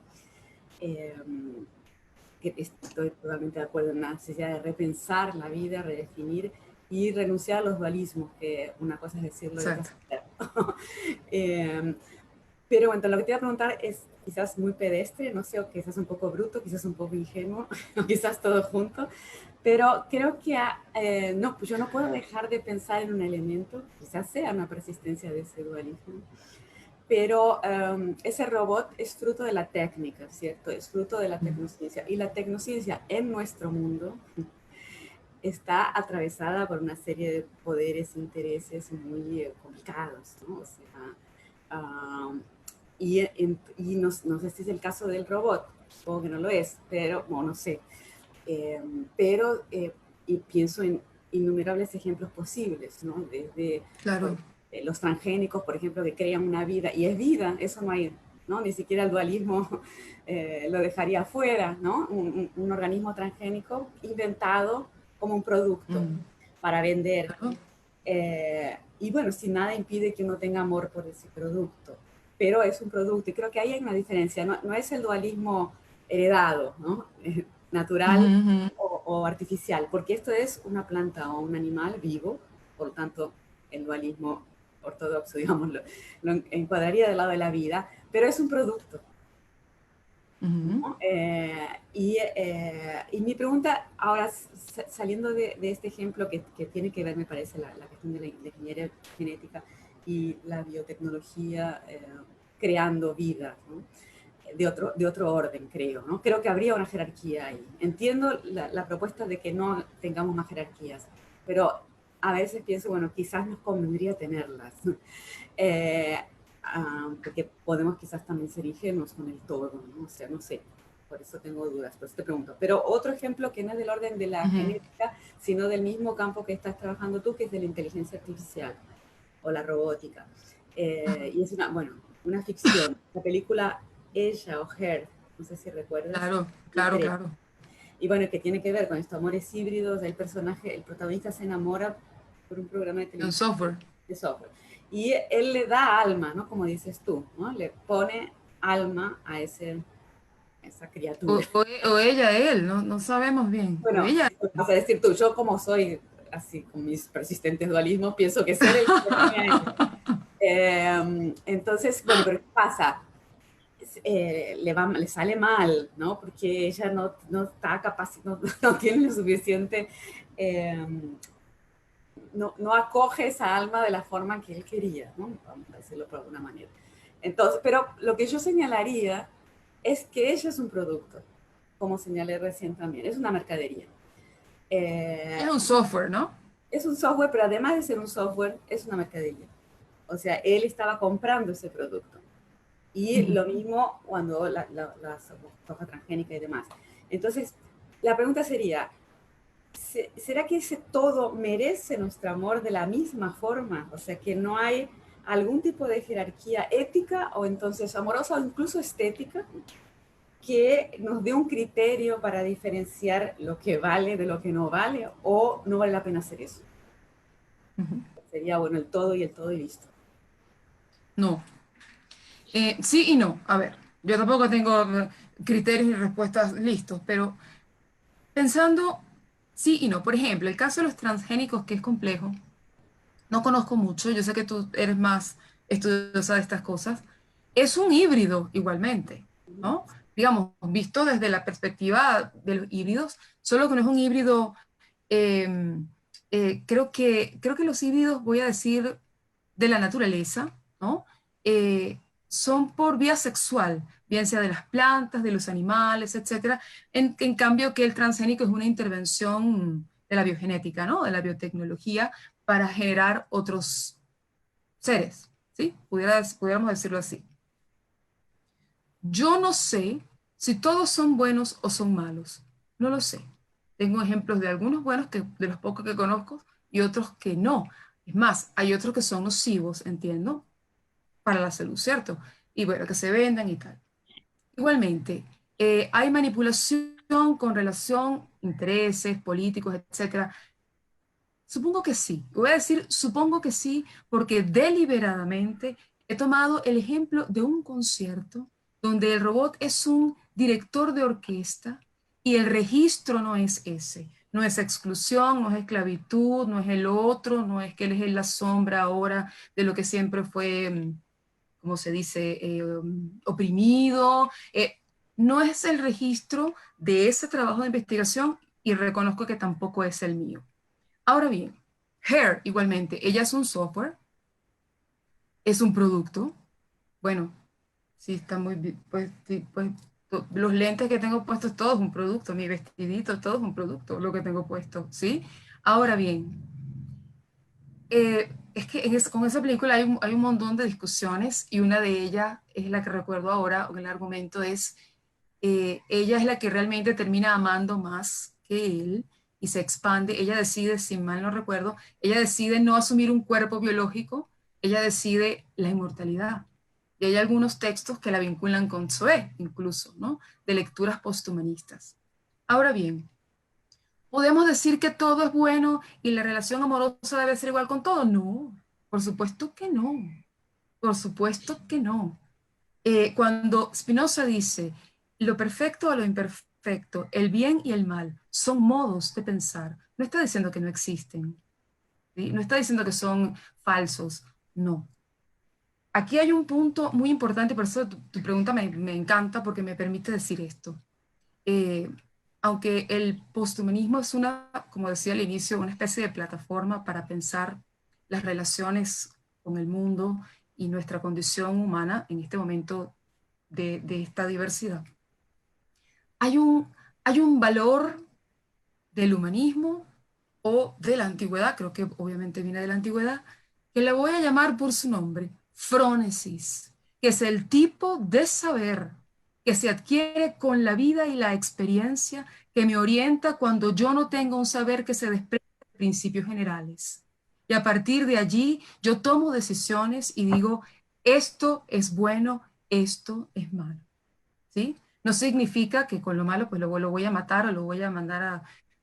Que estoy totalmente de acuerdo en la necesidad de repensar la vida, redefinir y renunciar a los dualismos, que una cosa es decirlo y otra es exacto. hacerlo. Pero bueno, lo que te iba a preguntar es quizás muy pedestre, no sé, o quizás un poco bruto, quizás un poco ingenuo, o quizás todo junto, pero creo que no, pues yo no puedo dejar de pensar en un elemento, quizás sea una persistencia de ese dualismo, pero ese robot es fruto de la técnica, ¿cierto? Es fruto de la tecnociencia. Y la tecnociencia en nuestro mundo está atravesada por una serie de poderes, intereses muy complicados, ¿no? O sea, y no sé si es el caso del robot, supongo que no lo es, pero bueno, no sé. pero y pienso en innumerables ejemplos posibles, ¿no? Desde Claro. los transgénicos, por ejemplo, que crean una vida, y es vida, eso no hay, ¿no? Ni siquiera el dualismo lo dejaría fuera, ¿no? Un organismo transgénico inventado como un producto para vender. Claro. Y bueno, si nada impide que uno tenga amor por ese producto, pero es un producto, y creo que ahí hay una diferencia, no es el dualismo heredado, ¿no? Natural o artificial, porque esto es una planta o un animal vivo, por lo tanto el dualismo ortodoxo, digamos, lo encuadraría del lado de la vida, pero es un producto. ¿No? Y mi pregunta, ahora saliendo de este ejemplo que tiene que ver, me parece, la cuestión de la ingeniería genética y la biotecnología creando vida, ¿no? de otro orden, creo, ¿no? Creo que habría una jerarquía ahí. Entiendo la propuesta de que no tengamos más jerarquías, pero a veces pienso, bueno, quizás nos convendría tenerlas. Porque podemos quizás también ser ingenuos con el todo, ¿no? O sea, no sé, por eso tengo dudas, por eso te pregunto. Pero otro ejemplo que no es del orden de la genética, sino del mismo campo que estás trabajando tú, que es de la inteligencia artificial o la robótica. Y es una ficción. La película Ella o Her, no sé si recuerdas. Claro, claro, claro. Y bueno, que tiene que ver con estos amores híbridos, el personaje, el protagonista se enamora por un programa de televisión. Un software. De software. Y él le da alma, ¿no? Como dices tú, ¿no? Le pone alma a esa criatura. O ella, él, no sabemos bien. Bueno, o ella. vas a decir tú, yo como soy así con mis persistentes dualismos, pienso que es él el que pone a ella. Entonces, bueno, pero ¿qué pasa? Le sale mal, ¿no? Porque ella no está capaz, no tiene lo suficiente, no acoge esa alma de la forma que él quería, ¿no? Vamos a decirlo por alguna manera. Entonces, pero lo que yo señalaría es que ella es un producto, como señalé recién también, es una mercadería. Es un software, ¿no? Es un software, pero además de ser un software, es una mercadería. O sea, él estaba comprando ese producto. Y lo mismo cuando la soja transgénica y demás. Entonces, la pregunta sería, ¿será que ese todo merece nuestro amor de la misma forma? O sea, que no hay algún tipo de jerarquía ética o entonces amorosa o incluso estética que nos dé un criterio para diferenciar lo que vale de lo que no vale, o no vale la pena hacer eso. Sería, bueno, el todo y listo. No. Sí y no. A ver, yo tampoco tengo criterios y respuestas listos, pero pensando sí y no. Por ejemplo, el caso de los transgénicos, que es complejo, no conozco mucho, yo sé que tú eres más estudiosa de estas cosas, es un híbrido igualmente, ¿no? Digamos, visto desde la perspectiva de los híbridos, solo que no es un híbrido, creo que los híbridos, voy a decir, de la naturaleza, ¿no? Son por vía sexual, bien sea de las plantas, de los animales, etcétera. En cambio, que el transgénico es una intervención de la biogenética, ¿no? De la biotecnología para generar otros seres, ¿sí? Pudiéramos decirlo así. Yo no sé si todos son buenos o son malos. No lo sé. Tengo ejemplos de algunos buenos, de los pocos que conozco, y otros que no. Es más, hay otros que son nocivos, entiendo, para la salud, ¿cierto? Y bueno, que se vendan y tal. Igualmente, hay manipulación con relación a intereses políticos, etcétera. Supongo que sí. Voy a decir, supongo que sí, porque deliberadamente he tomado el ejemplo de un concierto donde el robot es un director de orquesta y el registro no es ese. No es exclusión, no es esclavitud, no es el otro, no es que él es la sombra ahora de lo que siempre fue, como se dice, oprimido. No es el registro de ese trabajo de investigación y reconozco que tampoco es el mío. Ahora bien, Hair igualmente, ella es un software, es un producto. Bueno, sí, está muy bien. Pues, sí, pues los lentes que tengo puestos, todo es un producto, mi vestidito, todo es un producto, lo que tengo puesto, ¿sí? Ahora bien, es que con esa película hay un montón de discusiones y una de ellas es la que recuerdo ahora, o el argumento es, ella es la que realmente termina amando más que él y se expande. Ella decide, si mal no recuerdo, ella decide no asumir un cuerpo biológico, ella decide la inmortalidad. Y hay algunos textos que la vinculan con Zoé, incluso, ¿no? De lecturas posthumanistas. Ahora bien, ¿podemos decir que todo es bueno y la relación amorosa debe ser igual con todo? No, por supuesto que no. Por supuesto que no. Cuando Spinoza dice lo perfecto o lo imperfecto, el bien y el mal, son modos de pensar, no está diciendo que no existen, ¿sí? No está diciendo que son falsos, no. Aquí hay un punto muy importante, por eso tu pregunta me encanta porque me permite decir esto. Eh, Aunque el posthumanismo es una, como decía al inicio, una especie de plataforma para pensar las relaciones con el mundo y nuestra condición humana en este momento de esta diversidad. Hay un valor del humanismo o de la antigüedad, creo que obviamente viene de la antigüedad, que le voy a llamar por su nombre, frónesis, que es el tipo de saber que se adquiere con la vida y la experiencia que me orienta cuando yo no tengo un saber que se desprende de principios generales. Y a partir de allí yo tomo decisiones y digo, esto es bueno, esto es malo. ¿Sí? No significa que con lo malo pues lo voy a matar o lo voy a mandar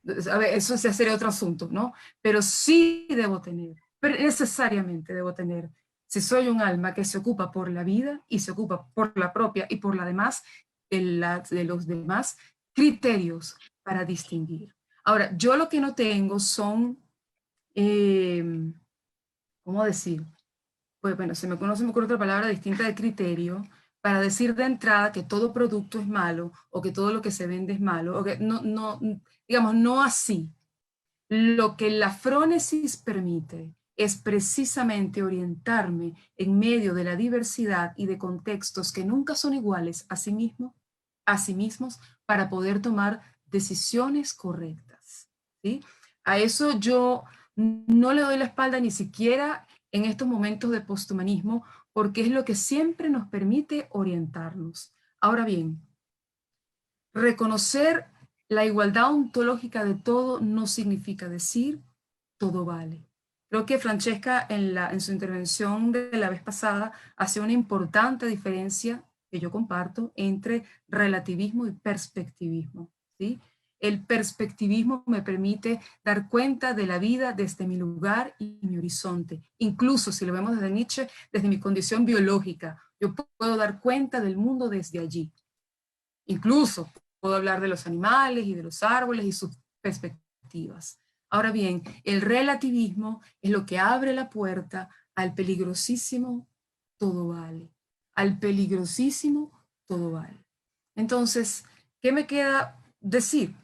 a ver, eso ya sería otro asunto, ¿no? Pero sí debo tener, pero necesariamente debo tener, si soy un alma que se ocupa por la vida y se ocupa por la propia y por la demás, de los demás, criterios para distinguir. Ahora, yo lo que no tengo son, ¿cómo decir? Pues bueno, se me ocurre otra palabra distinta de criterio para decir de entrada que todo producto es malo o que todo lo que se vende es malo, o que no, digamos, no así. Lo que la frónesis permite es precisamente orientarme en medio de la diversidad y de contextos que nunca son iguales a sí mismos para poder tomar decisiones correctas, ¿sí? A eso yo no le doy la espalda ni siquiera en estos momentos de posthumanismo, porque es lo que siempre nos permite orientarnos. Ahora bien, reconocer la igualdad ontológica de todo no significa decir todo vale. Creo que Francesca en su intervención de la vez pasada hace una importante diferencia que yo comparto entre relativismo y perspectivismo, ¿sí? El perspectivismo me permite dar cuenta de la vida desde mi lugar y mi horizonte. Incluso si lo vemos desde Nietzsche, desde mi condición biológica, yo puedo dar cuenta del mundo desde allí. Incluso puedo hablar de los animales y de los árboles y sus perspectivas. Ahora bien, el relativismo es lo que abre la puerta al peligrosísimo todo vale. Al peligrosísimo todo vale. Entonces, ¿qué me queda decir?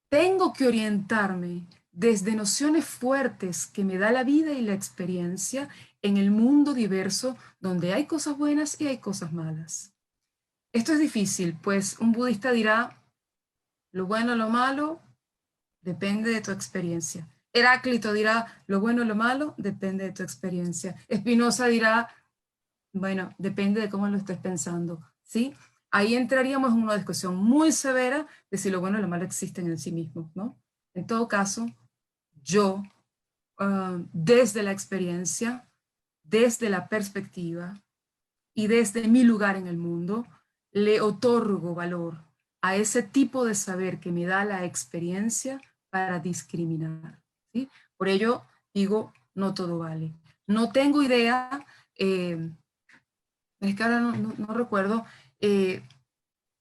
Tengo que orientarme desde nociones fuertes que me da la vida y la experiencia en el mundo diverso donde hay cosas buenas y hay cosas malas. Esto es difícil, pues un budista dirá, lo bueno o lo malo depende de tu experiencia. Heráclito dirá, lo bueno o lo malo depende de tu experiencia. Spinoza dirá, bueno, depende de cómo lo estés pensando, ¿sí? Ahí entraríamos en una discusión muy severa de si lo bueno o lo malo existen en sí mismos, ¿no? En todo caso, yo, desde la experiencia, desde la perspectiva y desde mi lugar en el mundo, le otorgo valor a ese tipo de saber que me da la experiencia para discriminar, ¿sí? Por ello digo, no todo vale. No tengo idea, es que ahora no recuerdo,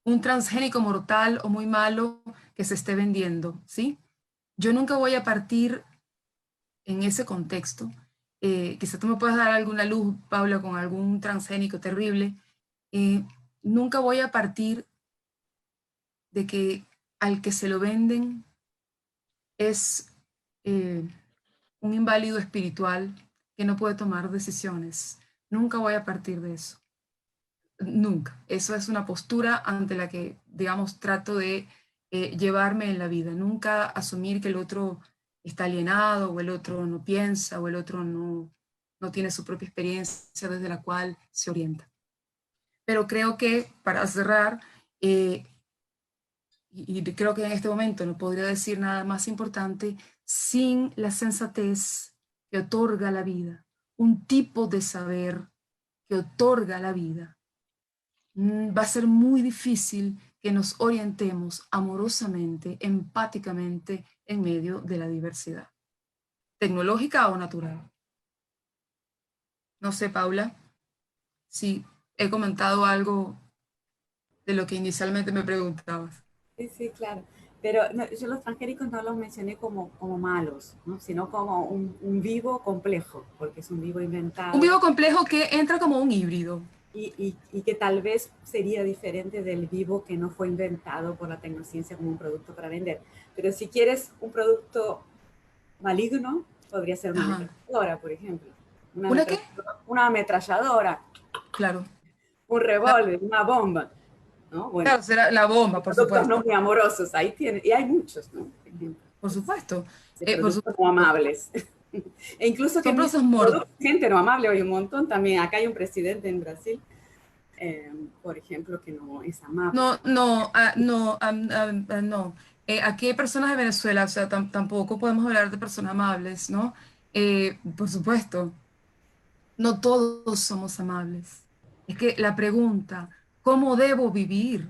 un transgénico mortal o muy malo que se esté vendiendo, ¿sí? Yo nunca voy a partir en ese contexto. Quizás tú me puedas dar alguna luz, Paula, con algún transgénico terrible. Nunca voy a partir de que al que se lo venden es un inválido espiritual que no puede tomar decisiones. Nunca voy a partir de eso. Nunca. Eso es una postura ante la que, digamos, trato de llevarme en la vida. Nunca asumir que el otro está alienado o el otro no piensa o el otro no tiene su propia experiencia desde la cual se orienta. Pero creo que, para cerrar, y creo que en este momento no podría decir nada más importante, sin la sensatez que otorga la vida, un tipo de saber que otorga la vida, va a ser muy difícil que nos orientemos amorosamente, empáticamente en medio de la diversidad, tecnológica o natural. No sé, Paula, si he comentado algo de lo que inicialmente me preguntabas. Sí, sí, claro. Pero no, yo los transgénicos no los mencioné como malos, ¿no? Sino como un vivo complejo, porque es un vivo Un inventado vivo complejo que entra como un híbrido. y que tal vez sería diferente del vivo que no fue inventado por la tecnociencia como un producto para vender. Pero si quieres un producto maligno, podría ser una Ajá. ametralladora, por ejemplo. ¿Una qué? Una ametralladora, Claro. un revólver, una bomba, ¿no? Bueno, Claro, será la bomba, por productos no supuesto. muy amorosos, ahí tiene, y hay muchos, ¿no? Por ejemplo, Por supuesto. de Por productos no supuesto. amables. E incluso que Son mismo procesos mortos. gente no amable hay un montón también. Acá hay un presidente en Brasil, por ejemplo, que no es amable. No, no, no, no. Aquí hay personas de Venezuela, o sea, tampoco podemos hablar de personas amables, ¿no? Por supuesto, no todos somos amables. Es que la pregunta, ¿cómo debo vivir?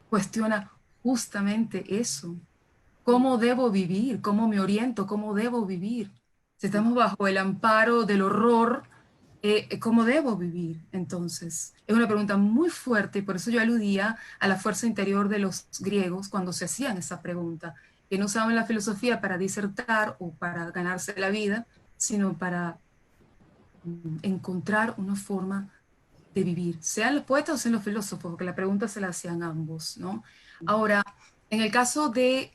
Cuestiona justamente eso. ¿Cómo debo vivir? ¿Cómo me oriento? ¿Cómo debo vivir? Si estamos bajo el amparo del horror, ¿cómo debo vivir? Entonces, es una pregunta muy fuerte y por eso yo aludía a la fuerza interior de los griegos cuando se hacían esa pregunta, que no usaban la filosofía para disertar o para ganarse la vida, sino para encontrar una forma de vivir, sean los poetas o sean los filósofos, porque la pregunta se la hacían ambos, ¿no? Ahora, en el caso de,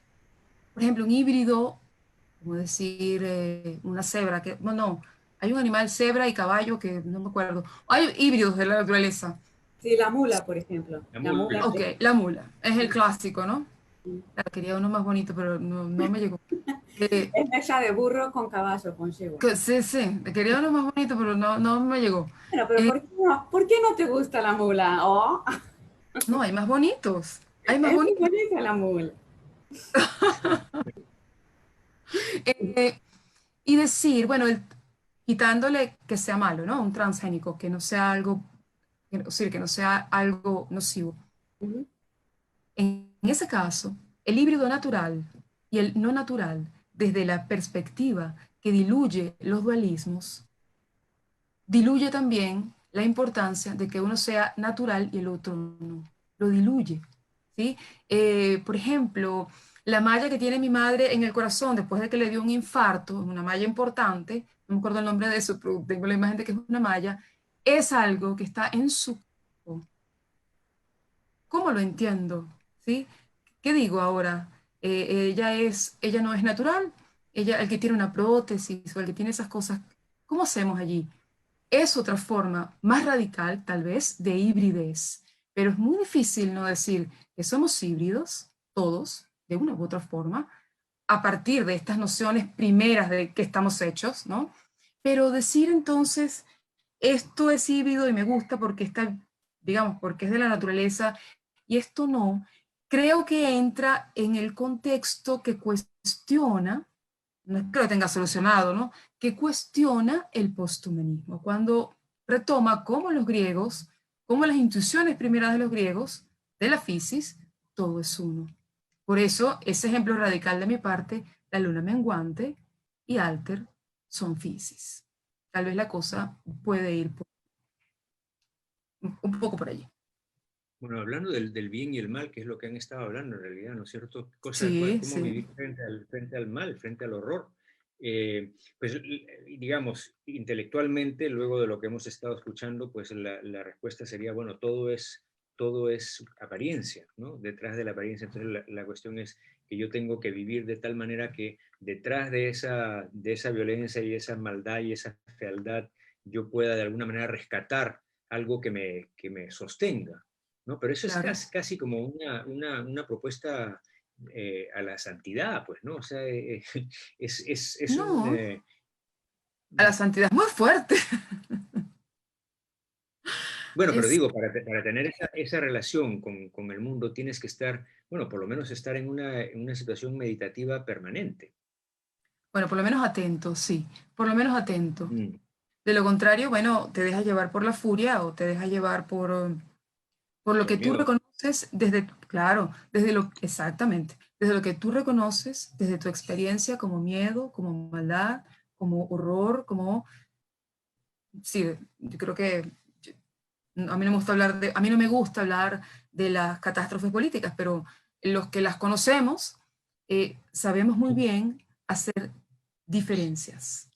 por ejemplo, un híbrido, como decir una cebra, que, bueno, no, hay un animal cebra y caballo que no me acuerdo, hay híbridos de la naturaleza. Sí, la mula, por ejemplo. La La mula mula. Ok, la mula, es el clásico, ¿no? Claro, quería uno más bonito, pero no me llegó. Eh, es mezcla de burro con caballo, con yegua. sí, sí, quería uno más bonito, pero no me llegó. Bueno, pero Eh, ¿por qué no te gusta la mula? Oh, no, hay más bonitos, hay más es muy bonitos. bonita la mula. Eh, y decir, bueno, quitándole que sea malo, ¿no? Un transgénico, que no sea algo, que no sea algo nocivo. Ujú. En ese caso, el híbrido natural y el no natural, desde la perspectiva que diluye los dualismos, diluye también la importancia de que uno sea natural y el otro no. Lo diluye, ¿sí? Por ejemplo, la malla que tiene mi madre en el corazón después de que le dio un infarto, una malla importante, no me acuerdo el nombre de eso, pero tengo la imagen de que es una malla, es algo que está en su cuerpo. ¿Cómo lo entiendo? ¿Sí? ¿Qué digo ahora? Ella no es natural, ella, el que tiene una prótesis o el que tiene esas cosas, ¿cómo hacemos allí? Es otra forma más radical, tal vez, de hibridez, pero es muy difícil no decir que somos híbridos, todos, de una u otra forma, a partir de estas nociones primeras de que estamos hechos, ¿no? Pero decir entonces, esto es híbrido y me gusta porque está, digamos, porque es de la naturaleza y esto no, creo que entra en el contexto que cuestiona, no es que lo tenga solucionado, ¿no? Que cuestiona el posthumanismo, cuando retoma como los griegos, como las intuiciones primeras de los griegos, de la fisis, todo es uno. Por eso, ese ejemplo radical de mi parte, la luna menguante y Alter son fisis. Tal vez la cosa puede ir un poco por allí. Bueno, hablando del bien y el mal, que es lo que han estado hablando en realidad, ¿no es cierto? Sí, Cómo sí. vivir frente al mal, frente al horror. Pues digamos, intelectualmente, luego de lo que hemos estado escuchando, pues la respuesta sería, bueno, todo es apariencia, ¿no? Detrás de la apariencia. Entonces la cuestión es que yo tengo que vivir de tal manera que detrás de esa violencia y esa maldad y esa fealdad, yo pueda de alguna manera rescatar algo que me sostenga, ¿no? Pero eso es Claro. casi como una propuesta a la santidad, pues, ¿no? O sea, es un... No, a la santidad es muy fuerte. Bueno, pero Es, digo, para tener esa relación con el mundo tienes que estar, bueno, por lo menos estar en una situación meditativa permanente. bueno, por lo menos atento, sí, por lo menos atento. Mm, De lo contrario, bueno, te dejas llevar por la furia o te dejas llevar por lo por que el tú miedo. reconoces desde, claro, exactamente, desde lo que tú reconoces, desde tu experiencia como miedo, como maldad, como horror, como, sí, yo creo que a mí no me gusta hablar a mí no me gusta hablar de las catástrofes políticas, pero los que las conocemos sabemos muy bien hacer diferencias,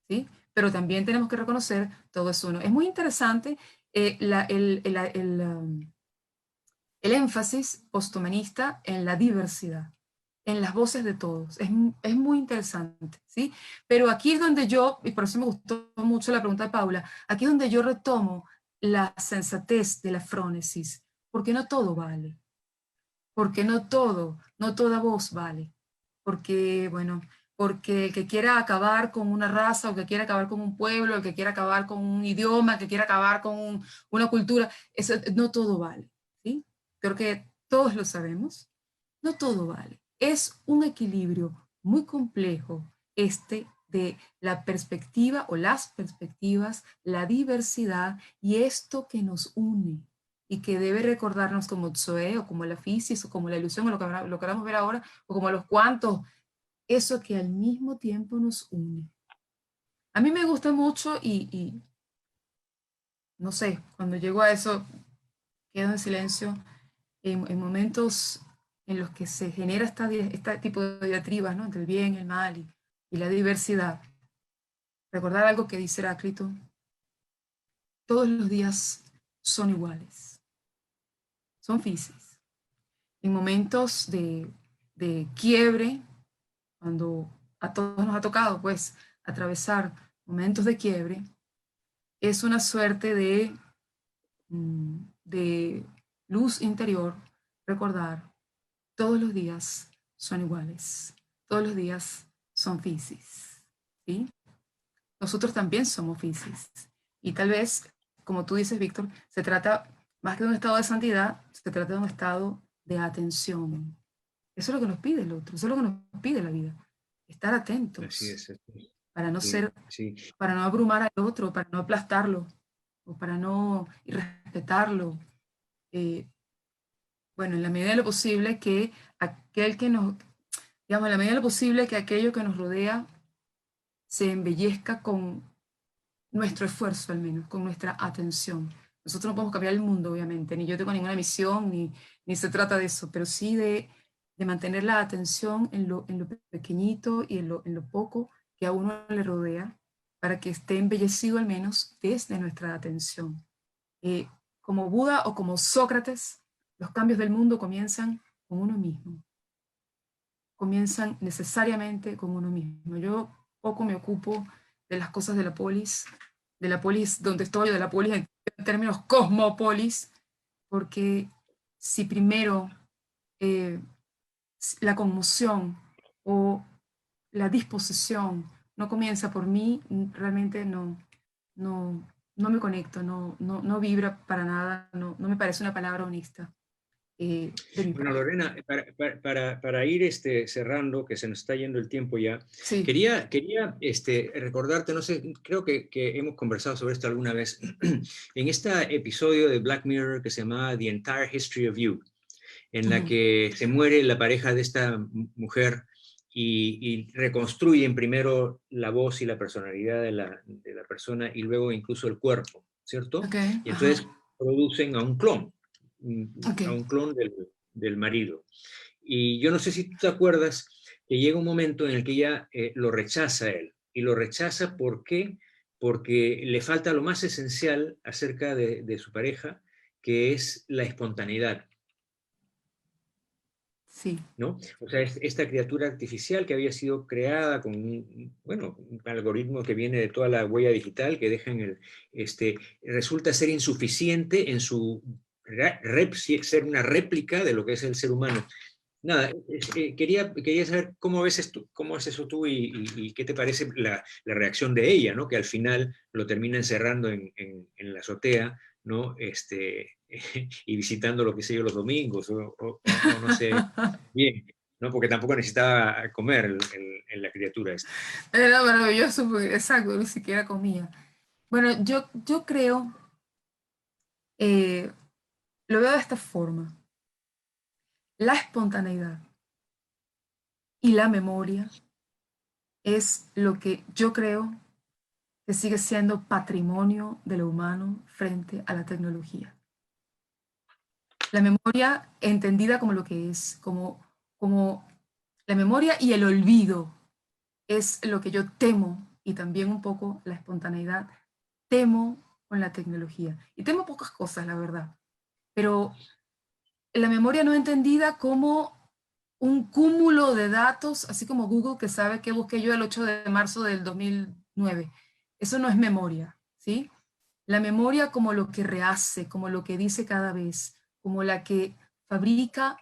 ¿sí? Pero también tenemos que reconocer todo eso uno. Es muy interesante el énfasis posthumanista en la diversidad, en las voces de todos. Es muy interesante, ¿sí? Pero aquí es donde yo, y por eso me gustó mucho la pregunta de Paula, aquí es donde yo retomo la sensatez de la frónesis, porque no todo vale, porque no todo, no toda voz vale, porque, bueno, porque el que quiera acabar con una raza, o que quiera acabar con un pueblo, el que quiera acabar con un idioma, el que quiera acabar con una cultura, eso, no todo vale, ¿sí? Creo que todos lo sabemos, no todo vale. Es un equilibrio muy complejo este de la perspectiva o las perspectivas, la diversidad y esto que nos une y que debe recordarnos como Zoe o como la fisis o como la ilusión o lo que vamos a ver ahora o como los cuantos, eso que al mismo tiempo nos une. A mí me gusta mucho y no sé, cuando llego a eso quedo en silencio en momentos en los que se genera este tipo de diatribas, ¿no? Entre el bien, el mal y la diversidad. Recordar algo que dice Heráclito, todos los días son iguales, son fisis. En momentos de quiebre, cuando a todos nos ha tocado, pues, atravesar momentos de quiebre, es una suerte de luz interior, recordar, todos los días son iguales, todos los días son fisis, ¿sí? Nosotros también somos fisis. Y tal vez, como tú dices, Víctor, se trata más que de un estado de santidad, se trata de un estado de atención. Eso es lo que nos pide el otro, eso es lo que nos pide la vida. Estar Así atentos es. para no Sí, ser, sí. para no abrumar al otro, para no aplastarlo, o para no irrespetarlo. Eh, bueno, en la medida de lo posible que aquel que nos, digamos, en la medida de lo posible que aquello que nos rodea se embellezca con nuestro esfuerzo al menos, con nuestra atención. Nosotros no podemos cambiar el mundo, obviamente, ni yo tengo ninguna misión, ni se trata de eso, pero sí de mantener la atención en lo pequeñito y en lo poco que a uno le rodea, para que esté embellecido al menos desde nuestra atención. Como Buda o como Sócrates, los cambios del mundo comienzan con uno mismo, comienzan necesariamente con uno mismo. Yo poco me ocupo de las cosas de la polis donde estoy, de la polis en términos cosmopolis, porque si primero eh, la conmoción o la disposición no comienza por mí, realmente no, no me conecto, no vibra para nada, no me parece una palabra honesta de mi Bueno, parte. Lorena, para ir cerrando, que se nos está yendo el tiempo ya, Sí, quería recordarte, no sé, creo que hemos conversado sobre esto alguna vez, en este episodio de Black Mirror que se llama The Entire History of You, en la ujú, que se muere la pareja de esta mujer y reconstruyen primero la voz y la personalidad de la persona y luego incluso el cuerpo, ¿cierto? ok, Y ajá, entonces producen a un clon, ok. a un clon del marido. Y yo no sé si tú te acuerdas que llega un momento en el que ella lo rechaza a él. Y lo rechaza ¿por qué? Porque le falta lo más esencial acerca de su pareja, que es la espontaneidad. Sí, ¿No? O sea, esta criatura artificial que había sido creada con bueno, un algoritmo que viene de toda la huella digital que deja resulta ser insuficiente en su ser una réplica de lo que es el ser humano. Nada, quería saber cómo ves eso tú y qué te parece la reacción de ella, ¿no? Que al final lo termina encerrando en la azotea, ¿no? Y visitando lo que sé yo los domingos, o no sé bien, ¿no? Porque tampoco necesitaba comer la criatura esta. Era maravilloso, porque, exacto, ni siquiera comía. Bueno, yo creo, lo veo de esta forma. La espontaneidad y la memoria es lo que yo creo que sigue siendo patrimonio de lo humano frente a la tecnología. La memoria entendida como lo que es, como la memoria y el olvido es lo que yo temo, y también un poco la espontaneidad, temo con la tecnología. Y temo pocas cosas, la verdad, pero la memoria no entendida como un cúmulo de datos, así como Google que sabe que busqué yo el 8 de marzo del 2009. Eso no es memoria, ¿sí? La memoria como lo que rehace, como lo que dice cada vez, como la que fabrica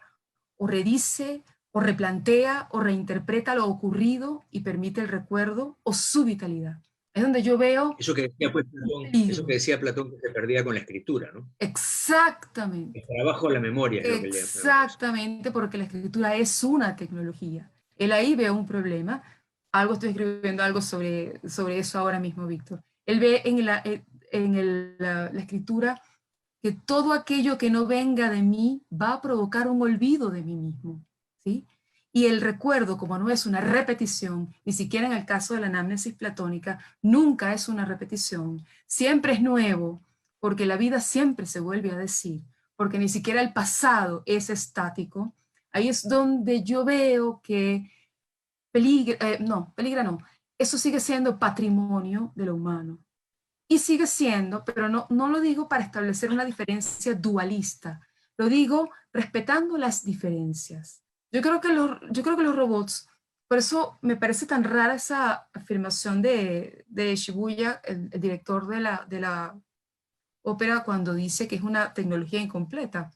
o redice o replantea o reinterpreta lo ocurrido y permite el recuerdo o su vitalidad. Es donde yo veo Eso que decía, pues, un Platón, eso que peligro. decía Platón que se perdía con la escritura, ¿no? Exactamente. El trabajo de la memoria es lo que él llamaba eso. Exactamente, porque la escritura es una tecnología. Él ahí ve un problema. Algo estoy escribiendo algo sobre eso ahora mismo, Víctor. Él ve la escritura que todo aquello que no venga de mí va a provocar un olvido de mí mismo, ¿sí? Y el recuerdo, como no es una repetición, ni siquiera en el caso de la anamnesis platónica, nunca es una repetición, siempre es nuevo, porque la vida siempre se vuelve a decir, porque ni siquiera el pasado es estático. Ahí es donde yo veo que peligra no, eso sigue siendo patrimonio de lo humano. Y sigue siendo, pero no lo digo para establecer una diferencia dualista, lo digo respetando las diferencias. Yo creo que los robots, por eso me parece tan rara esa afirmación de Shibuya, el director de la ópera, cuando dice que es una tecnología incompleta.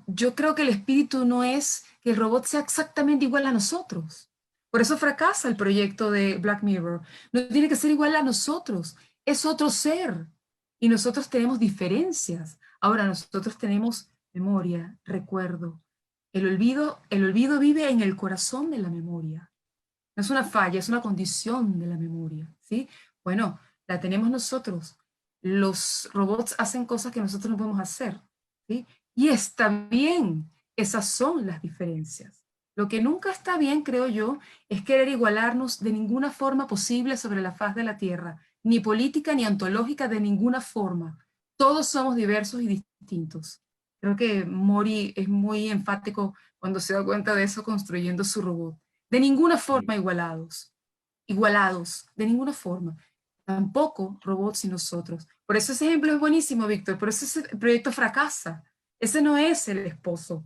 Yo creo que el espíritu no es que el robot sea exactamente igual a nosotros. Por eso fracasa el proyecto de Black Mirror. No tiene que ser igual a nosotros. Es otro ser. Y nosotros tenemos diferencias. Ahora nosotros tenemos memoria, recuerdo. El olvido vive en el corazón de la memoria. No es una falla, es una condición de la memoria, ¿sí? Bueno, la tenemos nosotros. Los robots hacen cosas que nosotros no podemos hacer, ¿sí? Y está bien, esas son las diferencias. Lo que nunca está bien, creo yo, es querer igualarnos de ninguna forma posible sobre la faz de la Tierra, ni política ni ontológica de ninguna forma. Todos somos diversos y distintos. Creo que Mori es muy enfático cuando se da cuenta de eso construyendo su robot. De ninguna forma igualados, de ninguna forma. Tampoco robots y nosotros. Por eso ese ejemplo es buenísimo, Víctor, por eso ese proyecto fracasa. Ese no es el esposo,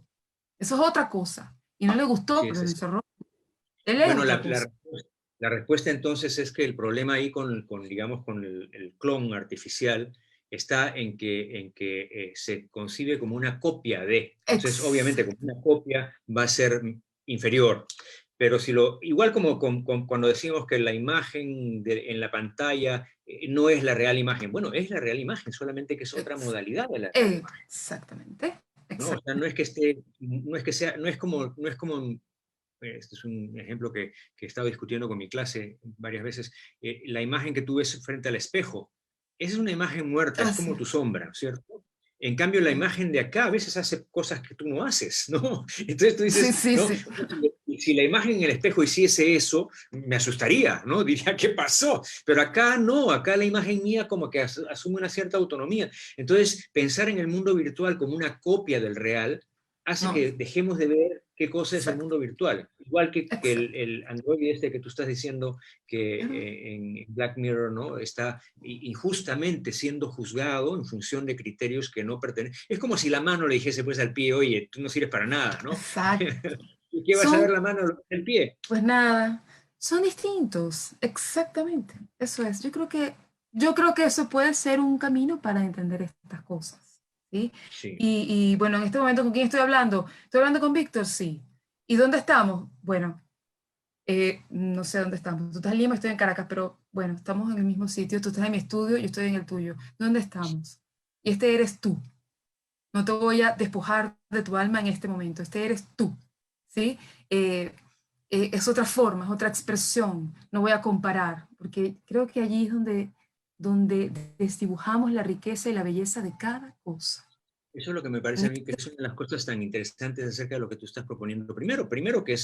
eso es otra cosa. Y no le gustó, Sí, pero es lo así. encerró. Él es Bueno, otra cosa. la respuesta entonces es que el problema ahí digamos, con el clon artificial está en que se concibe como una copia de. Entonces, Ex obviamente, como una copia va a ser inferior. Pero igual como cuando decimos que la imagen en la pantalla no es la real imagen. Bueno, es la real imagen, solamente que es otra ex modalidad de la real imagen. exactamente. ¿No? O sea, no es que esté, no es que sea, no es como este es un ejemplo que he estado discutiendo con mi clase varias veces, la imagen que tú ves frente al espejo, esa es una imagen muerta, es Así. como tu sombra, ¿cierto? En cambio, la imagen de acá a veces hace cosas que tú no haces, ¿no? Entonces tú Sí, dices, sí, ¿no? sí. Si la imagen en el espejo hiciese eso, me asustaría, ¿no? Diría, ¿qué pasó? Pero acá no, acá la imagen mía como que asume una cierta autonomía. Entonces, pensar en el mundo virtual como una copia del real hace No, que dejemos de ver qué cosa es el exacto, mundo virtual. Igual que exacto. el androide este que tú estás diciendo que Ajá. en Black Mirror, ¿no? Está injustamente siendo juzgado en función de criterios que no pertenecen. Es como si la mano le dijese pues al pie, oye, tú no sirves para nada, ¿no? Exacto. ¿Y qué vas a ver Son la mano del pie? Pues nada, son distintos, exactamente. Eso es. Yo creo que eso puede ser un camino para entender estas cosas, ¿sí? Sí. Y bueno, en este momento, ¿con quién estoy hablando? ¿Estoy hablando con Víctor? Sí. ¿Y dónde estamos? Bueno, No sé dónde estamos. Tú estás en Lima, estoy en Caracas, pero bueno, estamos en el mismo sitio. Tú estás en mi estudio, yo estoy en el tuyo. ¿Dónde estamos? Y este eres tú. No te voy a despojar de tu alma en este momento. Este eres tú, ¿sí? Eh, es otra forma, es otra expresión. No voy a comparar, porque creo que allí es donde desdibujamos la riqueza y la belleza de cada cosa. Eso es lo que me parece a mí que es una de las cosas tan interesantes acerca de lo que tú estás proponiendo. Primero que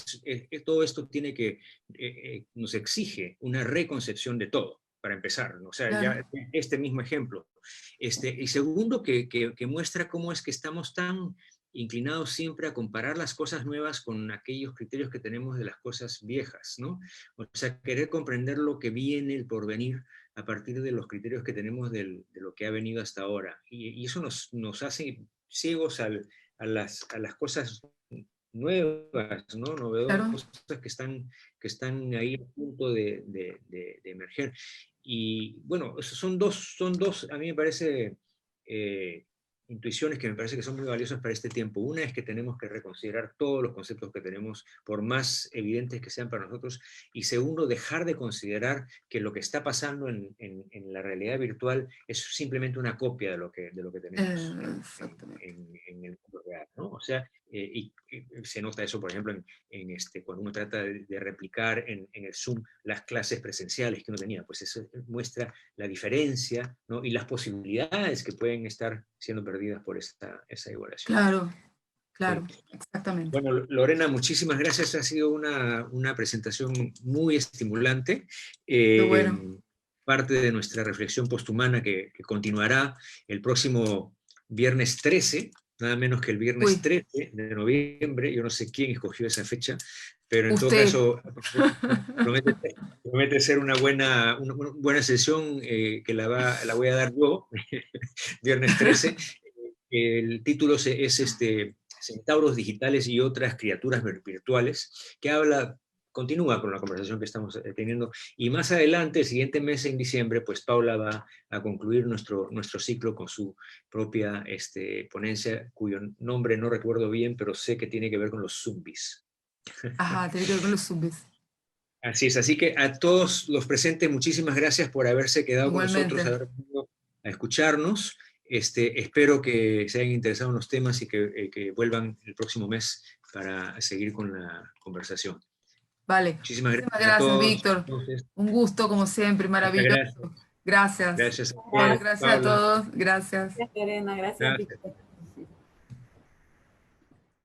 todo esto tiene que, nos exige una reconcepción de todo, para empezar, ¿no? O sea, Claro, ya este mismo ejemplo. Y segundo, que muestra cómo es que estamos tan inclinados siempre a comparar las cosas nuevas con aquellos criterios que tenemos de las cosas viejas, ¿no? O sea, querer comprender lo que viene, el porvenir, a partir de los criterios que tenemos de lo que ha venido hasta ahora. Y eso nos hace ciegos a las cosas nuevas, ¿no? claro. Novedosas que están ahí a punto de emerger. Y bueno, son dos, a mí me parece, eh, intuiciones que me parece que son muy valiosas para este tiempo. Una es que tenemos que reconsiderar todos los conceptos que tenemos, por más evidentes que sean para nosotros, y segundo, dejar de considerar que lo que está pasando en la realidad virtual es simplemente una copia de lo que tenemos Exactamente. en el mundo real, ¿no? O sea, y se nota eso, por ejemplo, cuando uno trata de replicar en el Zoom las clases presenciales que uno tenía, pues eso muestra la diferencia, ¿no? Y las posibilidades que pueden estar siendo perdidas por esa igualación. Claro, Sí. claro, exactamente. Bueno, Lorena, muchísimas gracias. Ha sido una presentación muy estimulante. Qué Eh, bueno. parte de nuestra reflexión posthumana que continuará el próximo viernes 13, nada menos que el viernes Uy, 13 de noviembre. Yo no sé quién escogió esa fecha, pero en todo usted. caso promete, promete ser una buena sesión que la voy a dar yo, viernes 13. El título es Centauros digitales y otras criaturas virtuales, que continúa con la conversación que estamos teniendo, y más adelante, el siguiente mes en diciembre, pues Paula va a concluir nuestro ciclo con su propia ponencia, cuyo nombre no recuerdo bien, pero sé que tiene que ver con los zombies. Ajá, tiene que ver con los zombies. Así es, así que a todos los presentes, muchísimas gracias por haberse quedado con nosotros, Igualmente. haber venido a escucharnos. Espero que se hayan interesado en los temas y que vuelvan el próximo mes para seguir con la conversación. Vale. Muchísimas Muchísimas gracias a gracias, todos. Víctor. Entonces, Un gusto, como siempre, muchas maravilloso. gracias. Gracias. Gracias a Bueno, ustedes, gracias a Paula. todos. Gracias. Gracias, Lorena. Gracias, Gracias. Víctor.